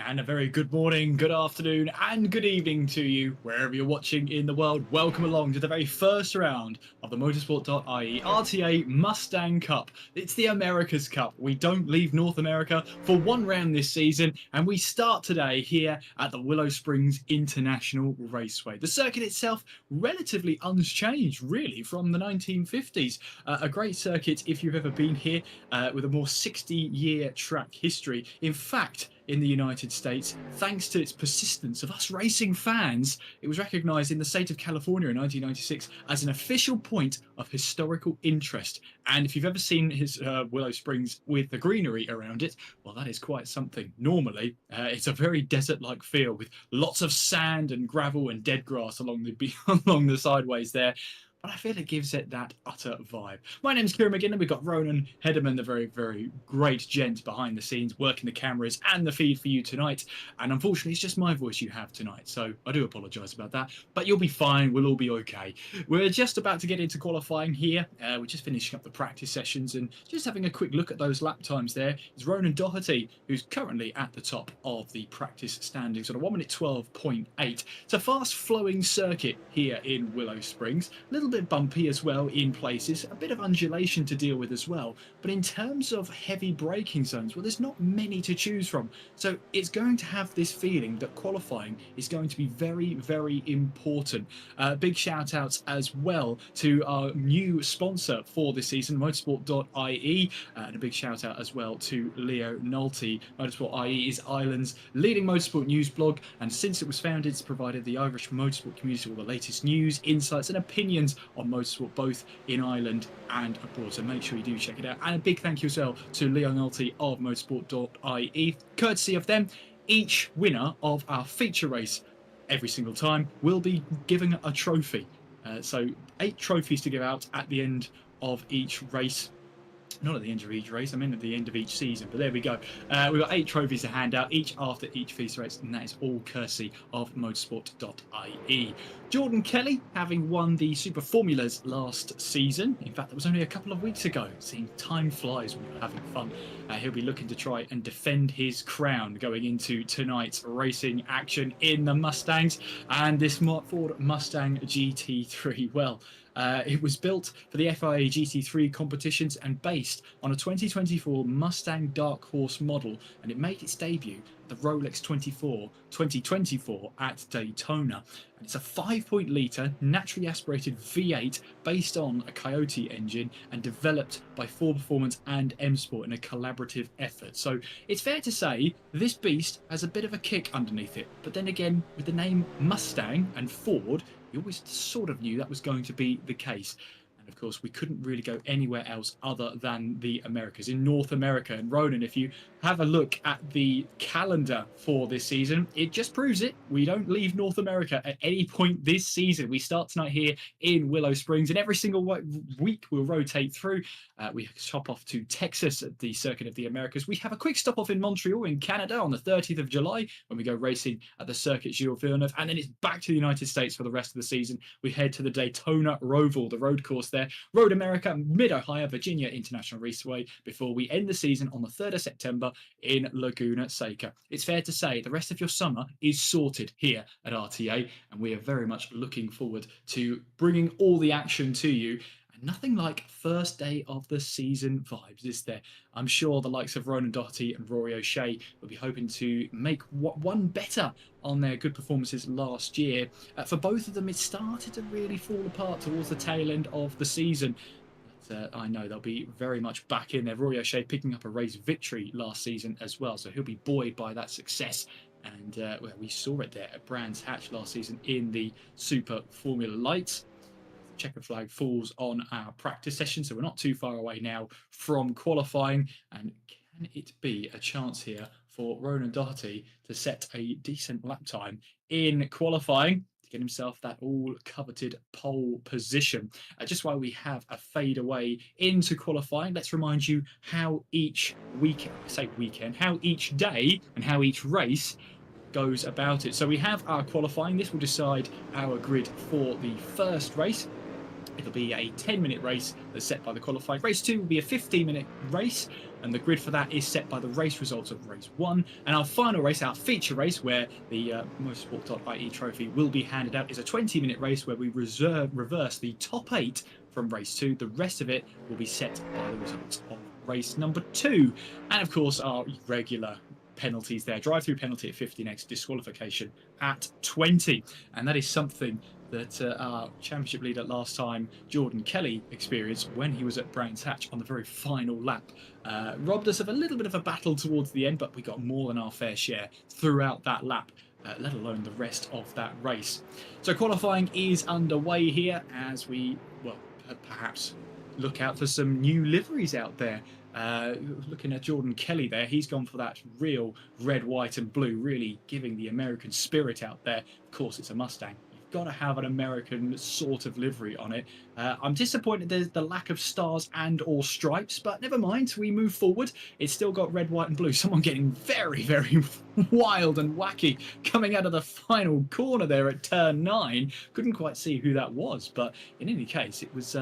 And a very good morning, good afternoon, and good evening to you, wherever you're watching in the world. Welcome along to the very first round of the Motorsport.ie RTA Mustang Cup. It's the America's Cup. We don't leave North America for one round this season, and we start today here at the Willow Springs International Raceway. The circuit itself, relatively unchanged, really, from the 1950s. A great circuit if you've ever been here, with a more 60-year track history. In fact, in the United States, thanks to its persistence of us racing fans, it was recognised in the state of California in 1996 as an official point of historical interest. And if you've ever seen his Willow Springs with the greenery around it, well, that is quite something. Normally, it's a very desert-like feel with lots of sand and gravel and dead grass along the along the sideways there. But I feel it gives it that utter vibe. My name's Kieran McGinley. We've got Ronan, Hederman, the very, very great gent behind the scenes, working the cameras and the feed for you tonight. And unfortunately, it's just my voice you have tonight, so I do apologise about that. But you'll be fine. We'll all be okay. We're just about to get into qualifying here. We're just finishing up the practice sessions and just having a quick look at those lap times there. It's Ronan Doherty, who's currently at the top of the practice standings on a 1 minute 12.8. It's a fast-flowing circuit here in Willow Springs. A little bit bumpy as well in places, a bit of undulation to deal with as well, but in terms of heavy braking zones, well, there's not many to choose from, so it's going to have this feeling that qualifying is going to be very, very important. Big shout outs as well to our new sponsor for this season, Motorsport.ie, and a big shout out as well to Leo Nolte. Motorsport.ie is Ireland's leading motorsport news blog, and since it was founded, it's provided the Irish motorsport community with all the latest news, insights and opinions on motorsport both in Ireland and abroad, so make sure you do check it out. And a big thank you as well to Leo Nolte of Motorsport.ie. Courtesy of them, each winner of our feature race every single time will be given a trophy. So 8 trophies to give out at the end of each race. Not at the end of each race, I mean at the end of each season, but there we go. We've got 8 trophies to hand out, each after each feature race, and that is all courtesy of Motorsport.ie. Jordan Kelly, having won the Super Formulas last season, in fact that was only a couple of weeks ago, seeing time flies when you're having fun. He'll be looking to try and defend his crown going into tonight's racing action in the Mustangs, and this Ford Mustang GT3, well, it was built for the FIA GT3 competitions and based on a 2024 Mustang Dark Horse model, and it made its debut at the Rolex 2024 at Daytona. And it's a 5.litre naturally aspirated V8 based on a Coyote engine and developed by Ford Performance and M Sport in a collaborative effort. So it's fair to say this beast has a bit of a kick underneath it, but then again, with the name Mustang and Ford, you always sort of knew that was going to be the case. And of course, we couldn't really go anywhere else other than the Americas, in North America. And Ronan, if you have a look at the calendar for this season, it just proves it. We don't leave North America at any point this season. We start tonight here in Willow Springs, and every single week we'll rotate through. We hop off to Texas at the Circuit of the Americas. We have a quick stop off in Montreal in Canada on the 30th of July when we go racing at the Circuit Gilles Villeneuve, and then it's back to the United States for the rest of the season. We head to the Daytona Roval, the road course there, Road America, Mid-Ohio, Virginia International Raceway, before we end the season on the 3rd of September in Laguna Seca. It's fair to say the rest of your summer is sorted here at RTA, and we are very much looking forward to bringing all the action to you. And nothing like first day of the season vibes, is there? I'm sure the likes of Ronan Doherty and Rory O'Shea will be hoping to make one better on their good performances last year. For both of them, it started to really fall apart towards the tail end of the season. I know they'll be very much back in there. Rory O'Shea picking up a race victory last season as well, so he'll be buoyed by that success. And well, we saw it there at Brands Hatch last season in the Super Formula Lights. Checker flag falls on our practice session, so we're not too far away now from qualifying. And can it be a chance here for Ronan Doherty to set a decent lap time in qualifying to get himself that all coveted pole position? Just while we have a fade away into qualifying, let's remind you how each how each day and how each race goes about it. So we have our qualifying. This will decide our grid for the first race. it'll be a 10-minute race that's set by the qualifying. Race 2 will be a 15-minute race, and the grid for that is set by the race results of race 1. And our final race, our feature race, where the Motorsport.ie trophy will be handed out, is a 20-minute race where we reverse the top 8 from race 2. The rest of it will be set by the results of race number 2. And of course, our regular penalties there. Drive-through penalty at 15x, disqualification at 20. And that is something that our championship leader last time, Jordan Kelly, experienced when he was at Brands Hatch on the very final lap. Robbed us of a little bit of a battle towards the end, but we got more than our fair share throughout that lap, let alone the rest of that race. So qualifying is underway here as we, well, perhaps look out for some new liveries out there. Looking at Jordan Kelly there, he's gone for that real red, white and blue, really giving the American spirit out there. Of course, it's a Mustang. You've got to have an American sort of livery on it. I'm disappointed there's the lack of stars and or stripes, but never mind, we move forward. It's still got red, white and blue. Someone getting very, very wild and wacky coming out of the final corner there at turn 9. Couldn't quite see who that was, but in any case, it was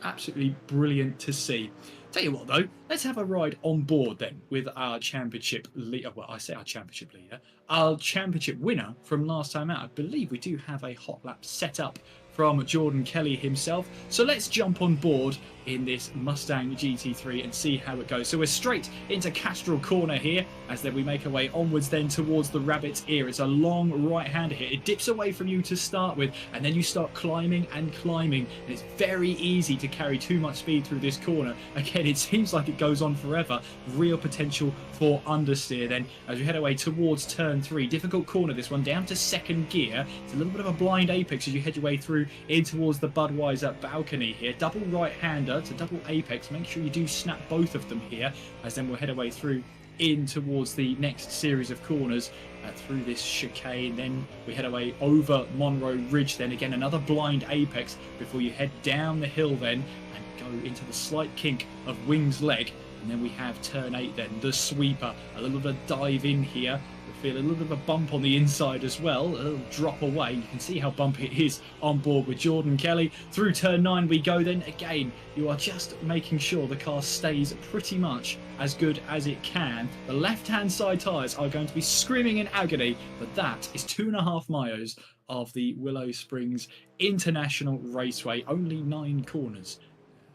absolutely brilliant to see. Tell you what though, let's have a ride on board then with our championship leader. Well, I say our championship leader, our championship winner from last time out. I believe we do have a hot lap set up from Jordan Kelly himself. So let's jump on board in this Mustang GT3 and see how it goes. So we're straight into Castrol Corner here, as then we make our way onwards then towards the Rabbit's Ear. It's a long right-hander here. It dips away from you to start with, and then you start climbing and climbing, and it's very easy to carry too much speed through this corner. Again, it seems like it goes on forever. Real potential for understeer then as we head away towards turn 3. Difficult corner, this one, down to second gear. It's a little bit of a blind apex as you head your way through in towards the Budweiser balcony here. Double right-hander to double apex. Make sure you do snap both of them here, as then we'll head away through in towards the next series of corners through this chicane. Then we head away over Monroe Ridge, then again another blind apex before you head down the hill then and go into the slight kink of Wings Leg. And then we have turn 8 then, the sweeper. A little bit of dive in here. We feel a little bit of a bump on the inside as well. A little drop away. You can see how bumpy it is on board with Jordan Kelly. Through turn 9 we go then. Again, you are just making sure the car stays pretty much as good as it can. The left-hand side tyres are going to be screaming in agony, but that is 2.5 miles of the Willow Springs International Raceway. Only 9 corners,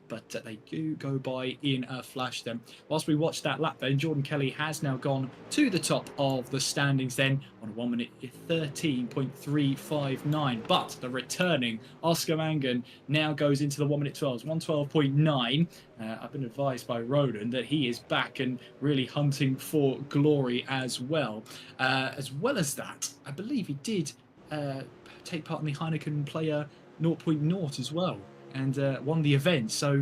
but they do go by in a flash then. Whilst we watch that lap then, Jordan Kelly has now gone to the top of the standings then on a 1 minute 13.359. But the returning Oscar Mangan now goes into the 1 minute 12s, 112.9. I've been advised by Ronan that he is back and really hunting for glory as well. As well as that, I believe he did take part in the Heineken Player 0.0 as well, and won the event. So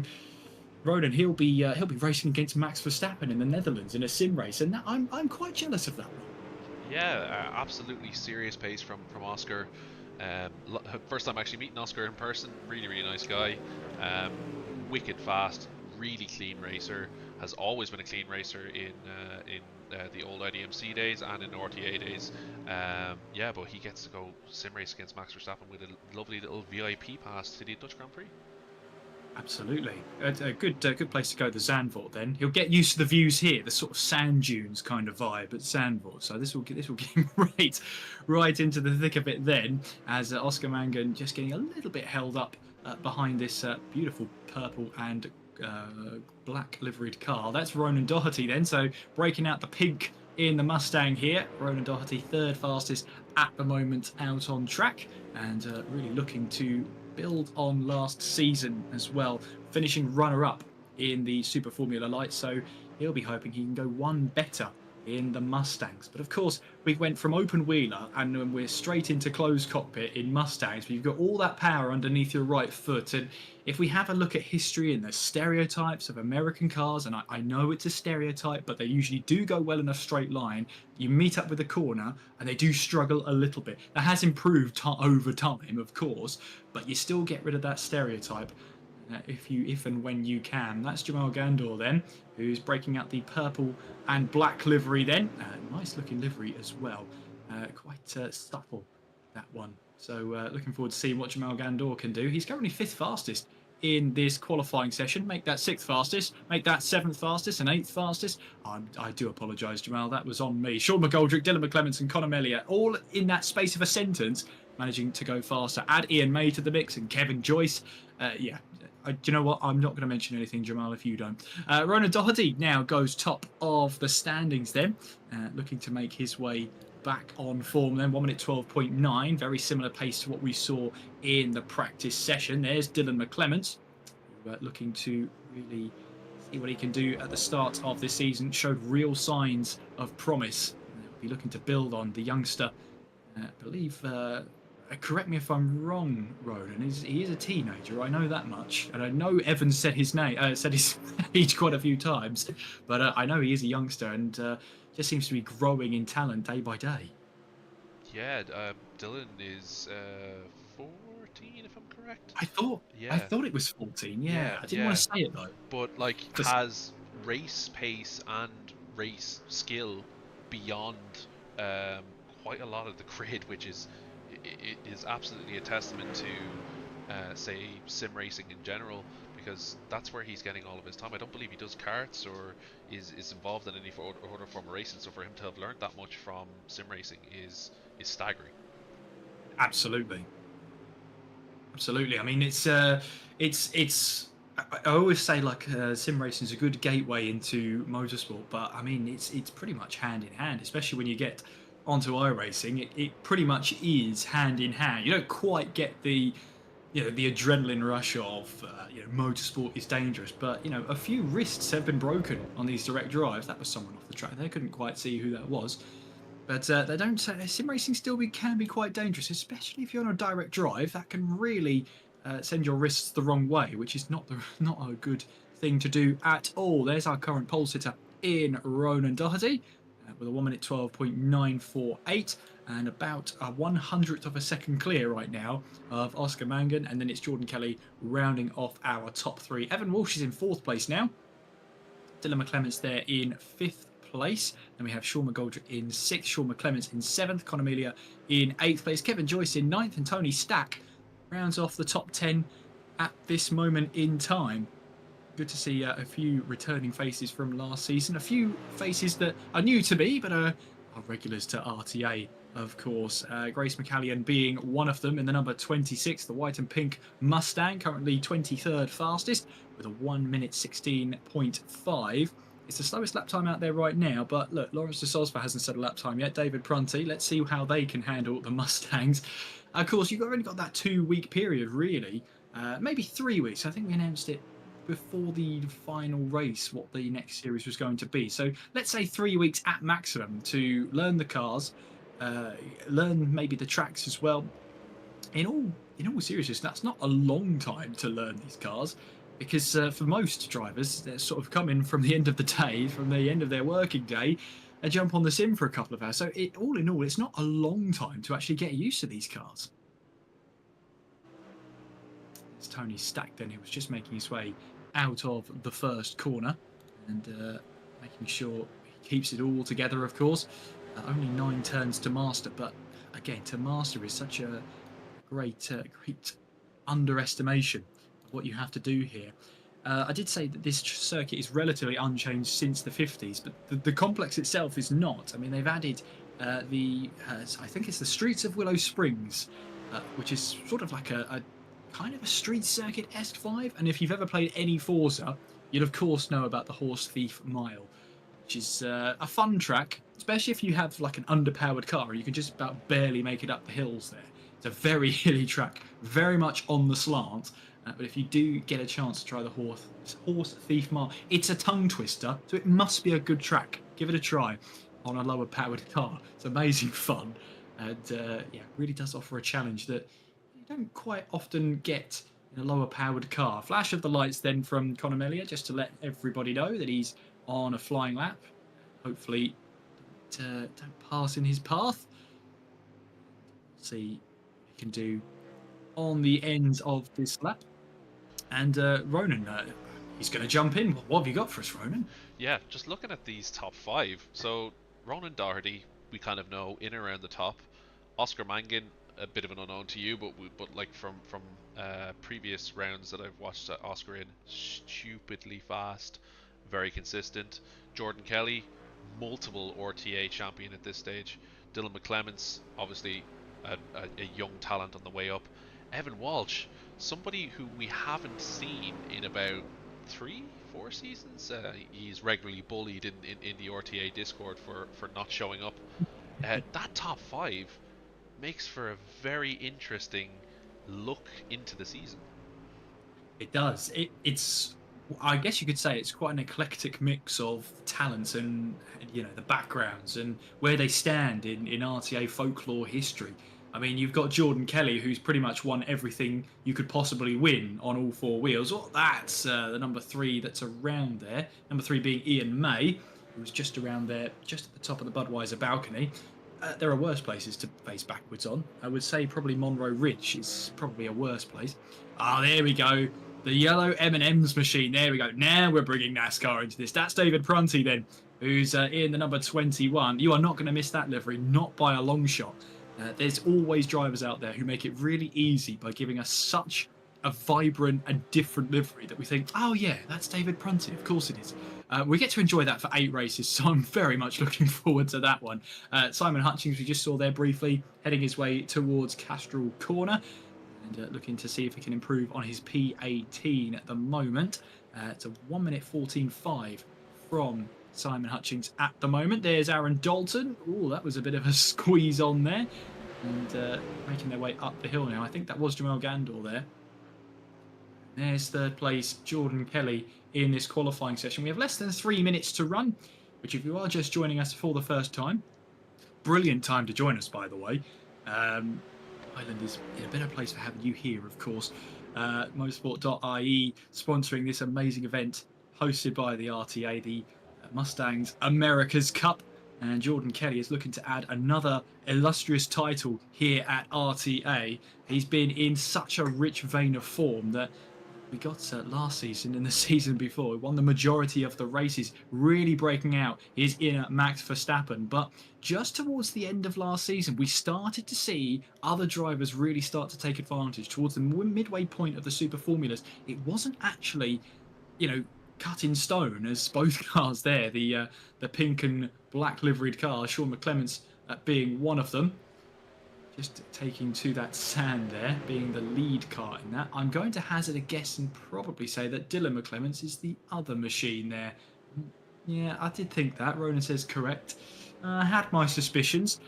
Ronan, he'll be racing against Max Verstappen in the Netherlands in a sim race, and that, I'm quite jealous of that one. Yeah, absolutely serious pace from Oscar. First time actually meeting Oscar in person. Really nice guy. Wicked fast, really clean racer. Has always been a clean racer in the old IDMC days and in RTA days. Yeah, but he gets to go sim race against Max Verstappen with a lovely little VIP pass to the Dutch Grand Prix. Absolutely, a good place to go. The Zandvoort. Then he'll get used to the views here, the sort of sand dunes kind of vibe at Zandvoort. So this will get him right into the thick of it then, as Oscar Mangan just getting a little bit held up behind this beautiful purple and black liveried car. That's Ronan Doherty then, so breaking out the pink in the Mustang here. Ronan Doherty, third fastest at the moment out on track, and really looking to build on last season as well, finishing runner-up in the Super Formula Light, so he'll be hoping he can go one better in the Mustangs. But of course, we went from open wheeler and then we're straight into closed cockpit in Mustangs, where you've got all that power underneath your right foot. And if we have a look at history and the stereotypes of American cars, and I know it's a stereotype, but they usually do go well in a straight line, you meet up with a corner and they do struggle a little bit. That has improved over time, of course, but you still get rid of that stereotype if and when you can. That's Jamal Gandor then, who's breaking out the purple and black livery then. Nice looking livery as well. Quite supple, that one. So looking forward to seeing what Jamal Gandor can do. He's currently 5th fastest in this qualifying session. Make that 6th fastest, make that 7th fastest and 8th fastest. I do apologise, Jamal, that was on me. Sean McGoldrick, Dylan McClements and Conor Melia, all in that space of a sentence, managing to go faster. Add Ian May to the mix and Kevin Joyce. Yeah, do you know what? I'm not going to mention anything, Jamal, if you don't. Ronan Doherty now goes top of the standings then, looking to make his way back on form then. 1 minute 12.9, very similar pace to what we saw in the practice session. There's Dylan McClements, looking to really see what he can do at the start of this season. Showed real signs of promise. He'll be looking to build on the youngster. I believe, correct me if I'm wrong, Ronan, he is a teenager. I know that much, and I know Evans said his name, said his age quite a few times, but I know he is a youngster and just seems to be growing in talent day by day. Yeah, Dylan is 14, if I'm correct. I thought it was 14. Yeah, I didn't want to say it though. But like, has race pace and race skill beyond quite a lot of the grid, which is absolutely a testament to say sim racing in general, because that's where he's getting all of his time. I don't believe he does karts or is involved in any other form of racing, so for him to have learned that much from sim racing is staggering. Absolutely. I mean, it's I always say like sim racing is a good gateway into motorsport, but I mean it's pretty much hand in hand, especially when you get onto iRacing. It pretty much is hand in hand. You don't quite get the the adrenaline rush of motorsport is dangerous, but a few wrists have been broken on these direct drives. That was someone off the track. They couldn't quite see who that was, but they don't. Sim racing still can be quite dangerous, especially if you're on a direct drive. That can really send your wrists the wrong way, which is not a good thing to do at all. There's our current pole sitter in Ronan Doherty, with a 1 minute 12.948 and about a 100th of a second clear right now of Oscar Mangan, and then it's Jordan Kelly rounding off our top 3. Evan Walsh is in 4th place now. Dylan McClements there in 5th place. Then we have Sean McGoldrick in 6th, Sean McClements in 7th, Conor Melia in 8th place, Kevin Joyce in 9th, and Tony Stack rounds off the top 10 at this moment in time. Good to see a few returning faces from last season. A few faces that are new to me, but are regulars to RTA, of course. Grace McCallion being one of them in the number 26, the white and pink Mustang, currently 23rd fastest with a 1 minute 16.5. It's the slowest lap time out there right now, but look, Lawrence de Sosva hasn't set a lap time yet. David Prunty, let's see how they can handle the Mustangs. Of course, you've already got that 2-week period, really. Maybe 3 weeks. I think we announced it before the final race what the next series was going to be, so let's say 3 weeks at maximum to learn the cars, learn maybe the tracks as well. In all seriousness, that's not a long time to learn these cars, because for most drivers they're sort of coming from the end of the day, from the end of their working day, and jump on the sim for a couple of hours. So all in all, it's not a long time to actually get used to these cars. It's Tony Stack then, who was just making his way out of the first corner and making sure he keeps it all together, of course. Only 9 turns to master, but again, to master is such a great underestimation of what you have to do here. I did say that this circuit is relatively unchanged since the 50s, but the complex itself is not. I mean, they've added I think it's the Streets of Willow Springs, which is sort of like a kind of a street circuit-esque vibe. And if you've ever played any Forza, you'll of course know about the Horse Thief Mile, which is a fun track, especially if you have like an underpowered car and you can just about barely make it up the hills there. It's a very hilly track, very much on the slant, but if you do get a chance to try the Horse Thief Mile, it's a tongue twister, so it must be a good track. Give it a try on a lower powered car. It's amazing fun, and yeah, really does offer a challenge that you don't quite often get in a lower powered car. Flash of the lights then from Conor Melia, just to let everybody know that he's on a flying lap. Hopefully don't pass in his path. See what he can do on the ends of this lap. And Ronan, he's going to jump in. What have you got for us, Ronan? Yeah, just looking at these top 5. So Ronan Doherty, we kind of know in and around the top. Oscar Mangan, a bit of an unknown to you, but like from previous rounds that I've watched Oscar in, stupidly fast, very consistent. Jordan Kelly, multiple RTA champion at this stage. Dylan McClements, obviously a young talent on the way up. Evan Walsh, somebody who we haven't seen in about 3, 4 seasons. He's regularly bullied in the RTA Discord for not showing up. That top five makes for a very interesting look into the season. It does. It's. I guess you could say it's quite an eclectic mix of talents and the backgrounds and where they stand in RTA folklore history. I mean, you've got Jordan Kelly, who's pretty much won everything you could possibly win on all four wheels. Well, that's the number three that's around there. Number three being Ian May, who's just around there, just at the top of the Budweiser balcony. There are worse places to face backwards on. I would say probably Monroe Ridge is probably a worse place. Ah, there we go. The yellow M&M's machine. There we go. Now we're bringing NASCAR into this. That's David Prunty then, who's in the number 21. You are not going to miss that livery, not by a long shot. There's always drivers out there who make it really easy by giving us such a vibrant and different livery that we think, oh yeah, that's David Prunty. Of course it is. We get to enjoy that for 8 races, so I'm very much looking forward to that one. Simon Hutchings, we just saw there briefly, heading his way towards Castrol Corner. And looking to see if he can improve on his P18 at the moment. It's a 1 minute 14.5 from Simon Hutchings at the moment. There's Aaron Dalton. Oh, that was a bit of a squeeze on there. And making their way up the hill now. I think that was Jamel Gandor there. There's third place, Jordan Kelly, in this qualifying session. We have less than 3 minutes to run, which if you are just joining us for the first time, brilliant time to join us, by the way. Ireland is in a better place for having you here, of course. Motorsport.ie sponsoring this amazing event hosted by the RTA, the Mustangs America's Cup. And Jordan Kelly is looking to add another illustrious title here at RTA. He's been in such a rich vein of form that we got last season and the season before. He won the majority of the races, really breaking out his inner Max Verstappen. But just towards the end of last season, we started to see other drivers really start to take advantage. Towards the midway point of the Super Formulas, it wasn't actually, cut in stone as both cars there, the pink and black liveried car, Sean McClements being one of them. Just taking to that sand there, being the lead car in that. I'm going to hazard a guess and probably say that Dylan McClements is the other machine there. Yeah, I did think that. Ronan says correct. I had my suspicions.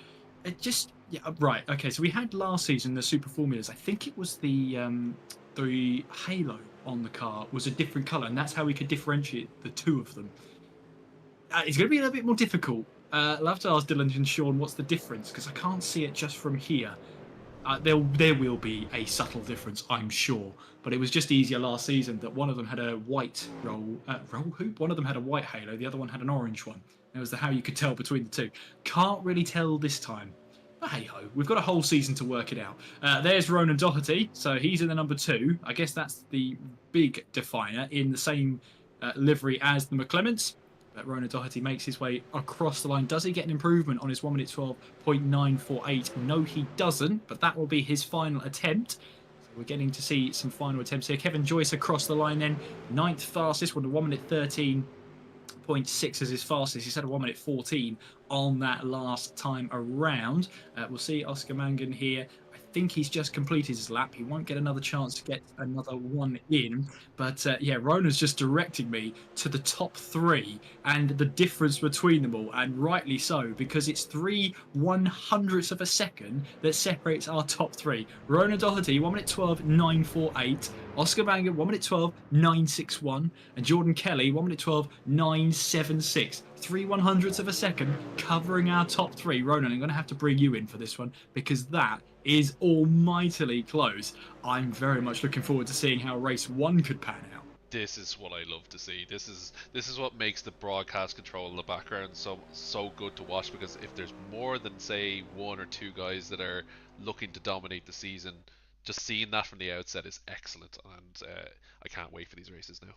Right, okay, so we had last season the Super Formulas. I think it was the halo on the car was a different colour, and that's how we could differentiate the two of them. It's going to be a little bit more difficult. I'll have to ask Dylan and Sean what's the difference, because I can't see it just from here. There will be a subtle difference, I'm sure, but it was just easier last season that one of them had a white roll hoop, one of them had a white halo, the other one had an orange one. It was how you could tell between the two. Can't really tell this time. But hey ho, we've got a whole season to work it out. There's Ronan Doherty, so he's in the number 2. I guess that's the big definer in the same livery as the McClements. But Ronan Doherty makes his way across the line. Does he get an improvement on his 1 minute 12.948? No, he doesn't, but that will be his final attempt. So we're getting to see some final attempts here. Kevin Joyce across the line then, 9th fastest, with a 1 minute 13.6 as his fastest. He's had a 1 minute 14 on that last time around. We'll see Oscar Mangan here. I think he's just completed his lap. He won't get another chance to get another one in. But yeah, Ronan's just directing me to the top 3 and the difference between them all. And rightly so, because it's 3/100ths of a second that separates our top 3. Ronan Doherty, 1 minute 12.948. Oscar Mangan, 1 minute 12.961. And Jordan Kelly, 1 minute 12.976. 3/100ths of a second covering our top 3. Ronan, I'm going to have to bring you in for this one because that is almightily close. I'm very much looking forward to seeing how race 1 could pan out. This is what I love to see. This is what makes the broadcast control in the background so good to watch, because if there's more than say 1 or 2 guys that are looking to dominate the season, just seeing that from the outset is excellent, and I can't wait for these races now.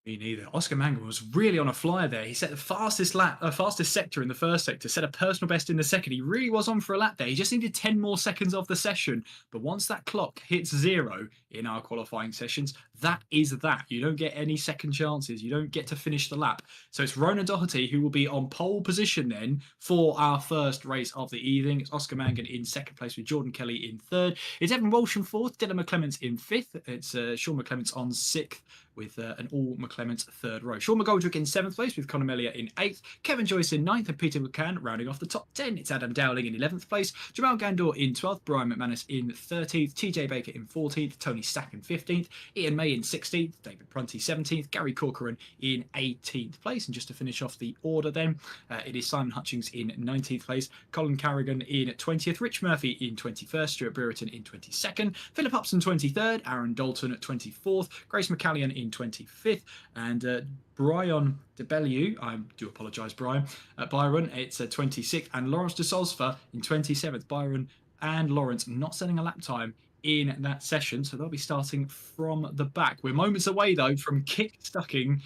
Me neither. Oscar Mangan was really on a flyer there. He set the fastest lap, fastest sector in the first sector, set a personal best in the second. He really was on for a lap there. He just needed 10 more seconds of the session. But once that clock hits 0 in our qualifying sessions, that is that. You don't get any second chances. You don't get to finish the lap. So it's Ronan Doherty who will be on pole position then for our first race of the evening. It's Oscar Mangan in second place with Jordan Kelly in third. It's Evan Walsh in fourth, Dylan McClements in fifth. It's Sean McClements on sixth, with an all McClements third row. Sean McGoldrick in seventh place with Conor Melia in eighth, Kevin Joyce in ninth, and Peter McCann rounding off the top 10. It's Adam Dowling in 11th place, Jamal Gandor in 12th, Brian McManus in 13th, TJ Baker in 14th, Tony Stack in 15th, Ian May in 16th, David Prunty 17th, Gary Corcoran in 18th place. And just to finish off the order then, it is Simon Hutchings in 19th place, Colin Carrigan in 20th, Rich Murphy in 21st, Stuart Brereton in 22nd, Philip Upson 23rd, Aaron Dalton at 24th, Grace McCallion in 25th, and Brian DeBellew, I do apologise, Brian, Byron, it's 26th, and Lawrence de Solsfa in 27th. Byron and Lawrence not setting a lap time in that session, so they'll be starting from the back. We're moments away, though, from kick-starting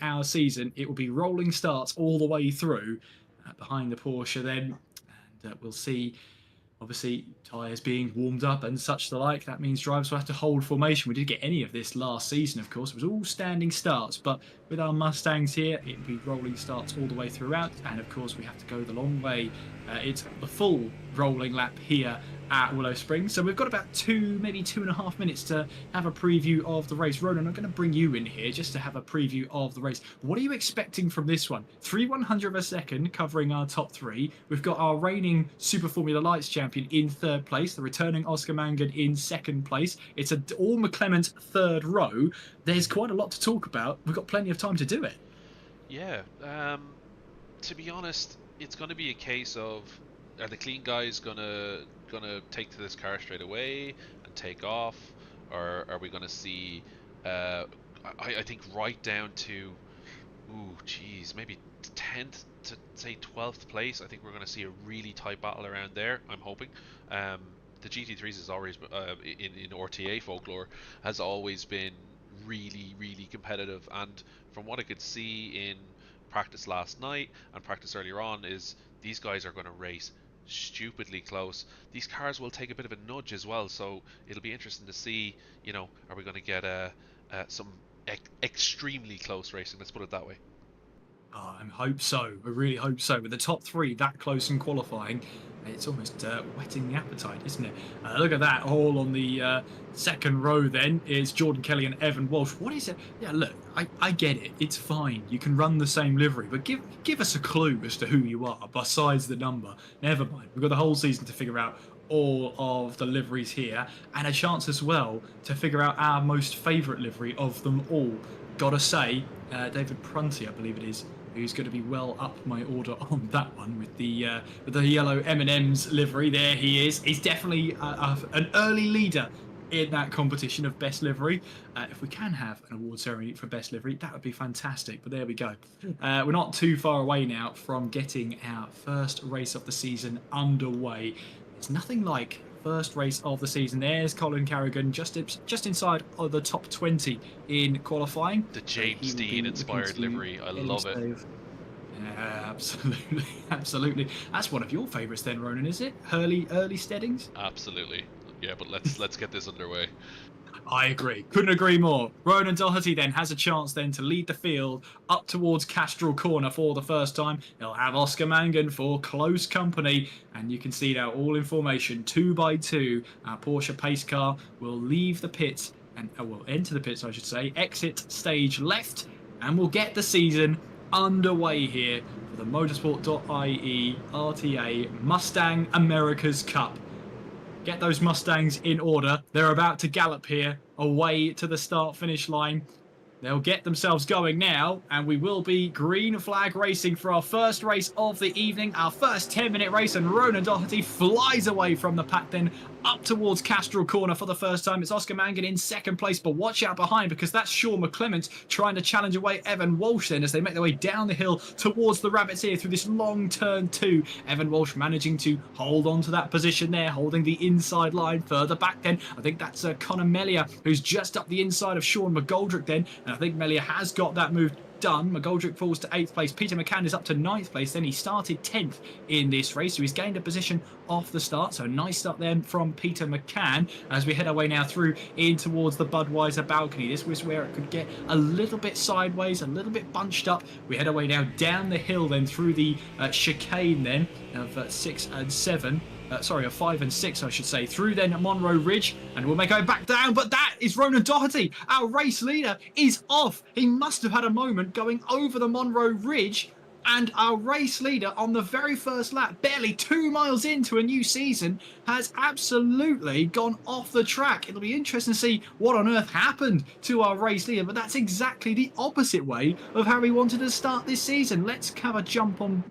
our season. It will be rolling starts all the way through behind the Porsche then, and we'll see. Obviously, tyres being warmed up and such the like. That means drivers will have to hold formation. We didn't get any of this last season, of course. It was all standing starts. But with our Mustangs here, it'll be rolling starts all the way throughout. And, of course, we have to go the long way. It's the full rolling lap here at Willow Springs. So we've got about maybe 2.5 minutes to have a preview of the race. Ronan, I'm going to bring you in here just to have a preview of the race. What are you expecting from this one? 3/100 of a second covering our top three. We've got our reigning Super Formula Lights champion in third place, the returning Oscar Mangan in second place. It's an all McClements third row. There's quite a lot to talk about. We've got plenty of time to do it. Yeah, to be honest, it's going to be a case of, are the clean guys gonna take to this car straight away and take off, or are we gonna see I think right down to maybe 10th to say 12th place? I think we're gonna see a really tight battle around there. I'm hoping. The GT3s is always in RTA folklore has always been really competitive, and from what I could see in practice last night and practice earlier on, is these guys are going to race stupidly close. These cars will take a bit of a nudge as well, so it'll be interesting to see, are we going to get some extremely close racing, let's put it that way. I hope so. I really hope so. With the top three that close in qualifying, it's almost whetting the appetite, isn't it? Look at that, all on the second row then is Jordan Kelly and Evan Walsh. What is it? Yeah, look, I get it. It's fine. You can run the same livery, but give us a clue as to who you are besides the number. Never mind. We've got the whole season to figure out all of the liveries here, and a chance as well to figure out our most favourite livery of them all. Gotta say, David Prunty, I believe it is, who's going to be well up my order on that one with the yellow M&M's livery. There he is. He's definitely an early leader in that competition of best livery. If we can have an award ceremony for best livery, that would be fantastic. But there we go. We're not too far away now from getting our first race of the season underway. It's nothing like first race of the season. There's Colin Carrigan just inside of the top 20 in qualifying. The James Dean inspired livery. I love it. Yeah, absolutely. That's one of your favourites then, Ronan, is it? Early steadings? Absolutely. Yeah, but let's get this underway. I agree. Couldn't agree more. Ronan Doherty then has a chance then to lead the field up towards Castrol Corner for the first time. He'll have Oscar Mangan for close company. And you can see now all in formation, 2 by 2. Our Porsche pace car will leave the pits and will enter the pits, I should say. Exit stage left. And we'll get the season underway here for the Motorsport.ie RTA Mustang America's Cup. Get those Mustangs in order. They're about to gallop here away to the start-finish line. They'll get themselves going now, and we will be green flag racing for our first race of the evening, our first 10-minute race, and Ronan Doherty flies away from the pack then up towards Castrol Corner for the first time. It's Oscar Mangan in second place, but watch out behind because that's Sean McClements trying to challenge away Evan Walsh then as they make their way down the hill towards the Rabbits here through this long turn 2. Evan Walsh managing to hold on to that position there, holding the inside line. Further back then, I think that's Connor Melia, who's just up the inside of Sean McGoldrick then, and I think Melia has got that move done. McGoldrick falls to 8th place. Peter McCann is up to 9th place. Then he started 10th in this race, so he's gained a position off the start. So nice start then from Peter McCann as we head our way now through in towards the Budweiser balcony. This was where it could get a little bit sideways, a little bit bunched up. We head our way now down the hill then through the chicane then of 6 and 7. Of 5 and 6, I should say, through then Monroe Ridge, and we'll make our way back down. But that is Ronan Doherty. Our race leader is off. He must have had a moment going over the Monroe Ridge, and our race leader on the very first lap, barely 2 miles into a new season, has absolutely gone off the track. It'll be interesting to see what on earth happened to our race leader, but that's exactly the opposite way of how we wanted to start this season. Let's have a jump on,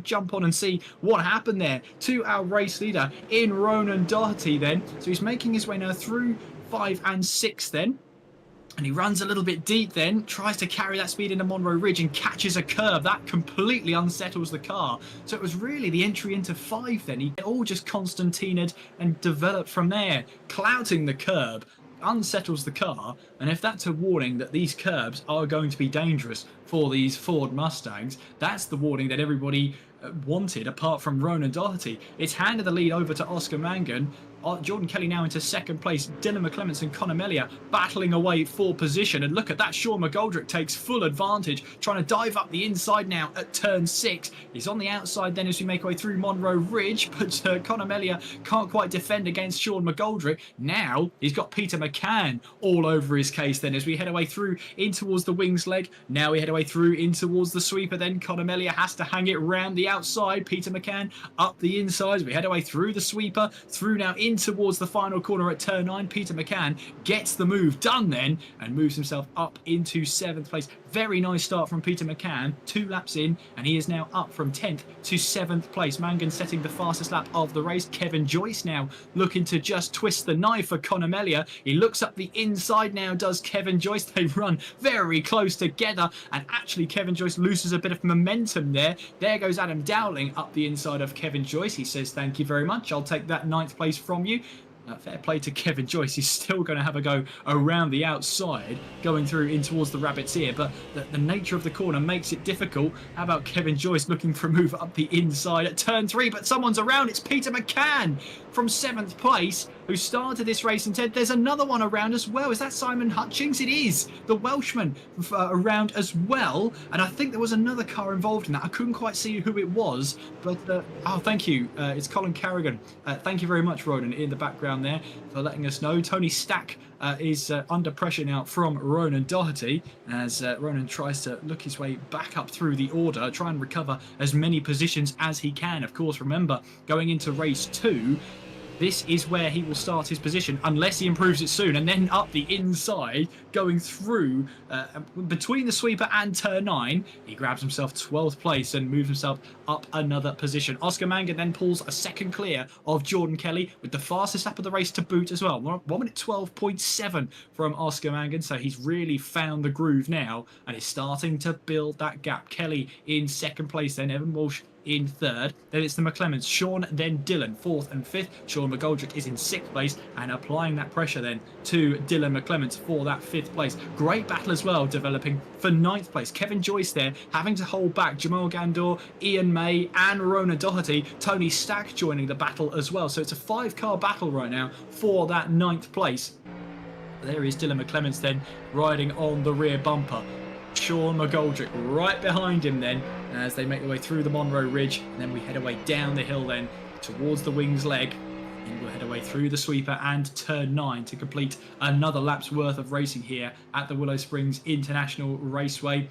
jump on and see what happened there to our race leader in Ronan Doherty then. So he's making his way now through 5 and 6 then. And he runs a little bit deep then, tries to carry that speed into Monroe Ridge and catches a curve. That completely unsettles the car. So it was really the entry into 5 then. He all just Constantinaed and developed from there, clouting the curb, unsettles the car. And if that's a warning that these curbs are going to be dangerous for these Ford Mustangs, that's the warning that everybody wanted apart from Ronan Doherty. It's handed the lead over to Oscar Mangan. Jordan Kelly now into second place. Dylan McClements and Connor Melia battling away for position. And look at that, Sean McGoldrick takes full advantage, trying to dive up the inside now at turn 6. He's on the outside then as we make our way through Monroe Ridge, but Connor Melia can't quite defend against Sean McGoldrick. Now he's got Peter McCann all over his case then as we head our way through in towards the wings leg. Now we head our way through in towards the sweeper then. Connor Melia has to hang it round the outside. Peter McCann up the inside. We head our way through the sweeper, through now in towards the final corner at turn 9. Peter McCann gets the move done then and moves himself up into 7th place. Very nice start from Peter McCann, 2 laps in, and he is now up from 10th to 7th place. Mangan setting the fastest lap of the race. Kevin Joyce now looking to just twist the knife for Connor Melia. He looks up the inside now, does Kevin Joyce. They run very close together, and actually Kevin Joyce loses a bit of momentum there. There goes Adam Dowling up the inside of Kevin Joyce. He says, "Thank you very much. I'll take that 9th place from you." Fair play to Kevin Joyce. He's still going to have a go around the outside, going through in towards the Rabbits here, but the nature of the corner makes it difficult. How about Kevin Joyce looking for a move up the inside at turn 3, but someone's around. It's Peter McCann from 7th place, who started this race, and there's another one around as well. Is that Simon Hutchings? It is the Welshman around as well, and I think there was another car involved in that. I couldn't quite see who it was, but oh, thank you. It's Colin Carrigan. Thank you very much, Ronan, in the background there for letting us know. Tony Stack is under pressure now from Ronan Doherty as Ronan tries to look his way back up through the order, try and recover as many positions as he can. Of course, remember, going into race 2, this is where he will start his position unless he improves it soon, and then up the inside going through between the sweeper and turn 9, he grabs himself 12th place and moves himself up another position. Oscar Mangan then pulls a second clear of Jordan Kelly with the fastest lap of the race to boot as well. 1 minute 12.7 from Oscar Mangan, so he's really found the groove now and is starting to build that gap. Kelly in second place then, Evan Walsh in 3rd. Then it's the McClements, Sean, then Dylan, 4th and 5th. Sean McGoldrick is in 6th place and applying that pressure then to Dylan McClements for that 5th place. Great battle as well developing for 9th place. Kevin Joyce there having to hold back Jamal Gandor, Ian May and Ronan Doherty. Tony Stack joining the battle as well. So it's a 5-car battle right now for that 9th place. There is Dylan McClements then riding on the rear bumper. Sean McGoldrick right behind him then as they make their way through the Monroe Ridge, and then we head away down the hill then towards the wings leg, and we'll head away through the sweeper and turn 9 to complete another lap's worth of racing here at the Willow Springs International Raceway.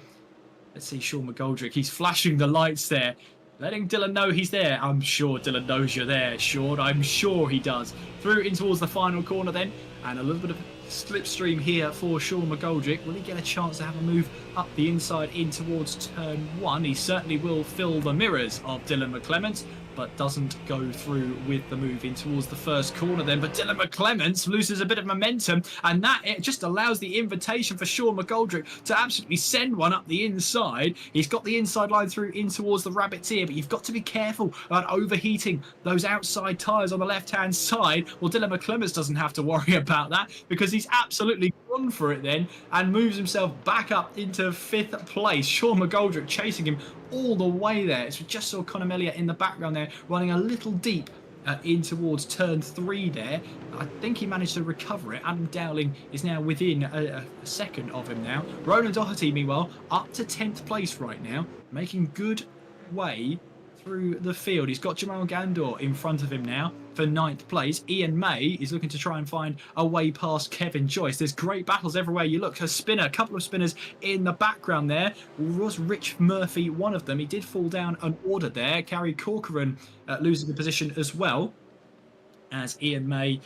Let's see Sean McGoldrick, he's flashing the lights there, letting Dylan know he's there. I'm sure Dylan knows you're there, Sean. I'm sure he does. Through in towards the final corner then, and a little bit of slipstream here for Sean McGoldrick. Will he get a chance to have a move up the inside in towards turn 1? He certainly will fill the mirrors of Dylan McClements. but doesn't go through with the move in towards the first corner then. But Dylan McClements loses a bit of momentum, and that it just allows the invitation for Sean McGoldrick to absolutely send one up the inside. He's got the inside line through in towards the Rabbit's Ear, but you've got to be careful about overheating those outside tyres on the left-hand side. Well, Dylan McClements doesn't have to worry about that because he's absolutely gone for it then and moves himself back up into 5th place. Sean McGoldrick chasing him all the way there. So we just saw Conor Melia in the background there running a little deep in towards turn 3 there. I think he managed to recover it. Adam Dowling is now within a second of him now. Ronan Doherty, meanwhile, up to 10th place right now, making good way through the field. He's got Jamal Gandor in front of him now for 9th place. Ian May is looking to try and find a way past Kevin Joyce. There's great battles everywhere you look. A couple of spinners in the background there. Was Rich Murphy one of them? He did fall down unordered there. Carrie Corcoran losing the position as well, as Ian May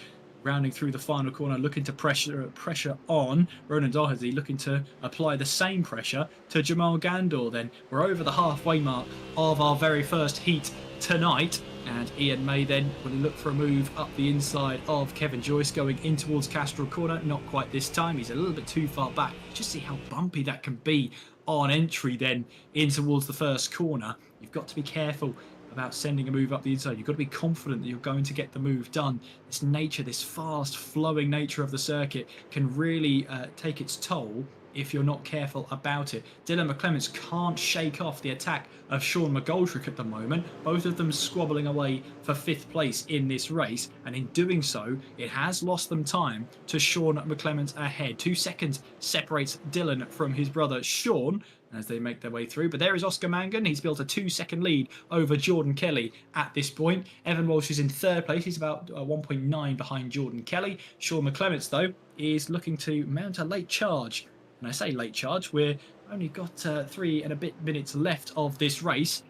rounding through the final corner, looking to pressure on Ronan Doherty, looking to apply the same pressure to Jamal Gandor. Then we're over the halfway mark of our very first heat tonight, and Ian May then will look for a move up the inside of Kevin Joyce going in towards Castrol Corner. Not quite this time, he's a little bit too far back. Just see how bumpy that can be on entry then in towards the first corner. You've got to be careful about sending a move up the inside. You've got to be confident that you're going to get the move done. This nature, this fast flowing nature of the circuit can really take its toll if you're not careful about it. Dylan McClements can't shake off the attack of Sean McGoldrick at the moment. Both of them squabbling away for 5th place in this race, and in doing so, it has lost them time to Sean McClements ahead. 2 seconds separates Dylan from his brother Sean as they make their way through. But there is Oscar Mangan. He's built a 2-second lead over Jordan Kelly at this point. Evan Walsh is in 3rd place. He's about 1.9 behind Jordan Kelly. Sean McClements, though, is looking to mount a late charge. And I say late charge, we're only got 3 and a bit minutes left of this race.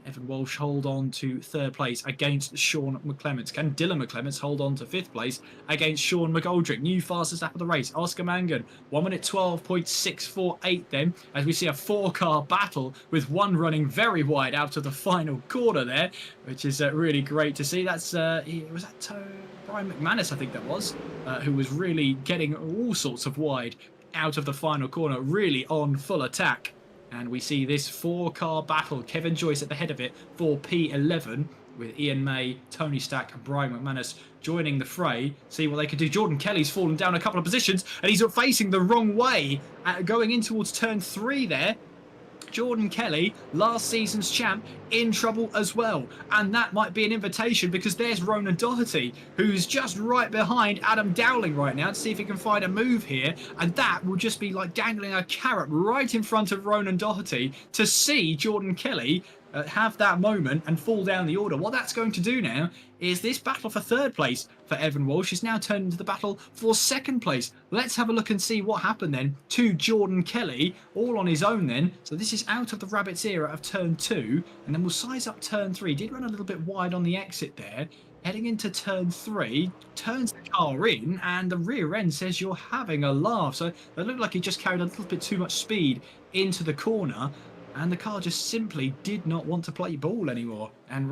Evan Walsh hold on to 3rd place against Sean McClements. Can Dylan McClements hold on to 5th place against Sean McGoldrick? New fastest lap of the race, Oscar Mangan. 1 minute 12.648 then, as we see a 4-car battle with one running very wide out of the final corner there, which is really great to see. That's, was that Brian McManus, I think that was, who was really getting all sorts of wide out of the final corner, really on full attack. And we see this 4-car battle. Kevin Joyce at the head of it for P11, with Ian May, Tony Stack and Brian McManus joining the fray. See what they can do. Jordan Kelly's fallen down a couple of positions, and he's facing the wrong way, going in towards turn 3 there. Jordan Kelly, last season's champ, in trouble as well. And that might be an invitation, because there's Ronan Doherty, who's just right behind Adam Dowling right now to see if he can find a move here. And that will just be like dangling a carrot right in front of Ronan Doherty to see Jordan Kelly have that moment and fall down the order. What that's going to do now is this battle for 3rd place for Evan Walsh is now turned into the battle for 2nd place. Let's have a look and see what happened then to Jordan Kelly, all on his own then. So this is out of the Rabbit's Ear of turn 2, and then we'll size up turn 3. Did run a little bit wide on the exit there. Heading into turn 3, turns the car in, and the rear end says you're having a laugh. So it looked like he just carried a little bit too much speed into the corner, and the car just simply did not want to play ball anymore. And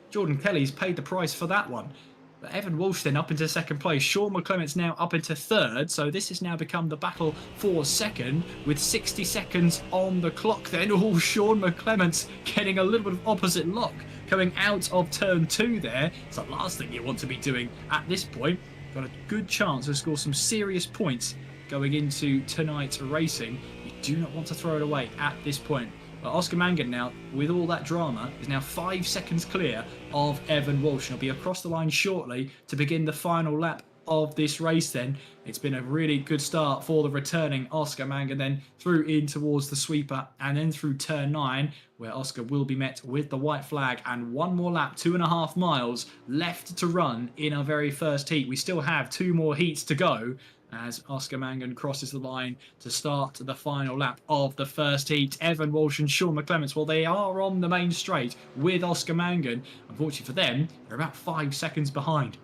Jordan Kelly's paid the price for that one. But Evan Walsh then up into 2nd place. Sean McClements now up into 3rd. So this has now become the battle for 2nd with 60 seconds on the clock then. Oh, Sean McClements getting a little bit of opposite lock coming out of turn 2 there. It's the last thing you want to be doing at this point. Got a good chance to score some serious points going into tonight's racing. You do not want to throw it away at this point. But Oscar Mangan now, with all that drama, is now 5 seconds clear of Evan Walsh. And he'll be across the line shortly to begin the final lap of this race then. It's been a really good start for the returning Oscar Mangan, then through in towards the sweeper and then through turn 9, where Oscar will be met with the white flag and one more lap, 2.5 miles left to run in our very first heat. We still have 2 more heats to go as Oscar Mangan crosses the line to start the final lap of the first heat. Evan Walsh and Sean McClements, well, they are on the main straight with Oscar Mangan. Unfortunately for them, they're about 5 seconds behind.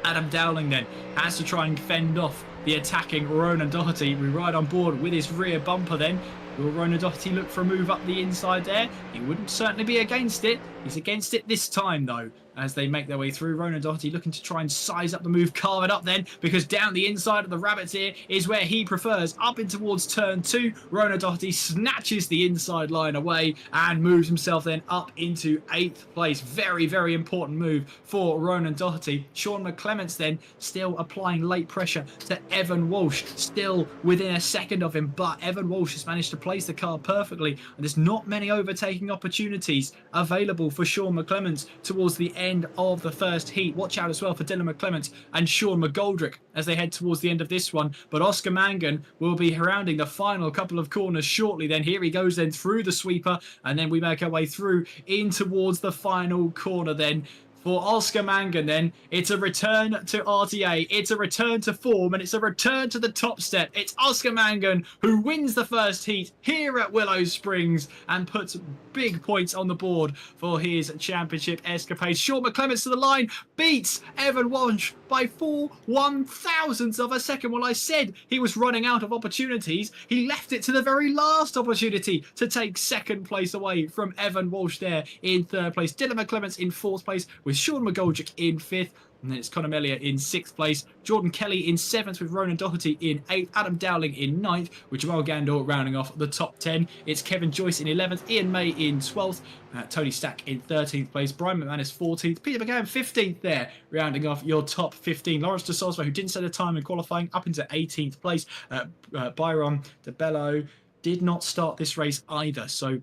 Adam Dowling then has to try and fend off the attacking Ronan Doherty. We ride on board with his rear bumper then. Will Ronan Doherty look for a move up the inside there? He wouldn't certainly be against it. He's against it this time though, as they make their way through. Ronan Doherty looking to try and size up the move, carve it up then, because down the inside of the rabbit's ear is where he prefers, up in towards turn 2. Ronan Doherty snatches the inside line away and moves himself then up into 8th place. Very, very important move for Ronan Doherty. Sean McClements then still applying late pressure to Evan Walsh, still within a second of him, but Evan Walsh has managed to place the car perfectly, and there's not many overtaking opportunities available for Sean McClements towards the end of the first heat. Watch out as well for Dylan McClements and Sean McGoldrick as they head towards the end of this one, but Oscar Mangan will be rounding the final couple of corners shortly. Then here he goes then through the sweeper, and then we make our way through in towards the final corner then. For Oscar Mangan then, it's a return to RTA, it's a return to form, and it's a return to the top step. It's Oscar Mangan who wins the first heat here at Willow Springs and puts big points on the board for his championship escapade. Sean McClements to the line, beats Evan Walsh by 4/1000ths of a second. Well, I said he was running out of opportunities. He left it to the very last opportunity to take second place away from Evan Walsh there in 3rd place. Dylan McClements in 4th place, with Sean McGoldrick in 5th. And then it's Conor Melia in 6th place. Jordan Kelly in 7th with Ronan Doherty in 8th. Adam Dowling in 9th with Jamal Gandor rounding off the top 10. It's Kevin Joyce in 11th. Ian May in 12th. Tony Stack in 13th place. Brian McManus 14th. Peter McGann 15th there, rounding off your top 15. Lawrence de Sosva, who didn't set a time in qualifying, up into 18th place. Byron de Bello did not start this race either, so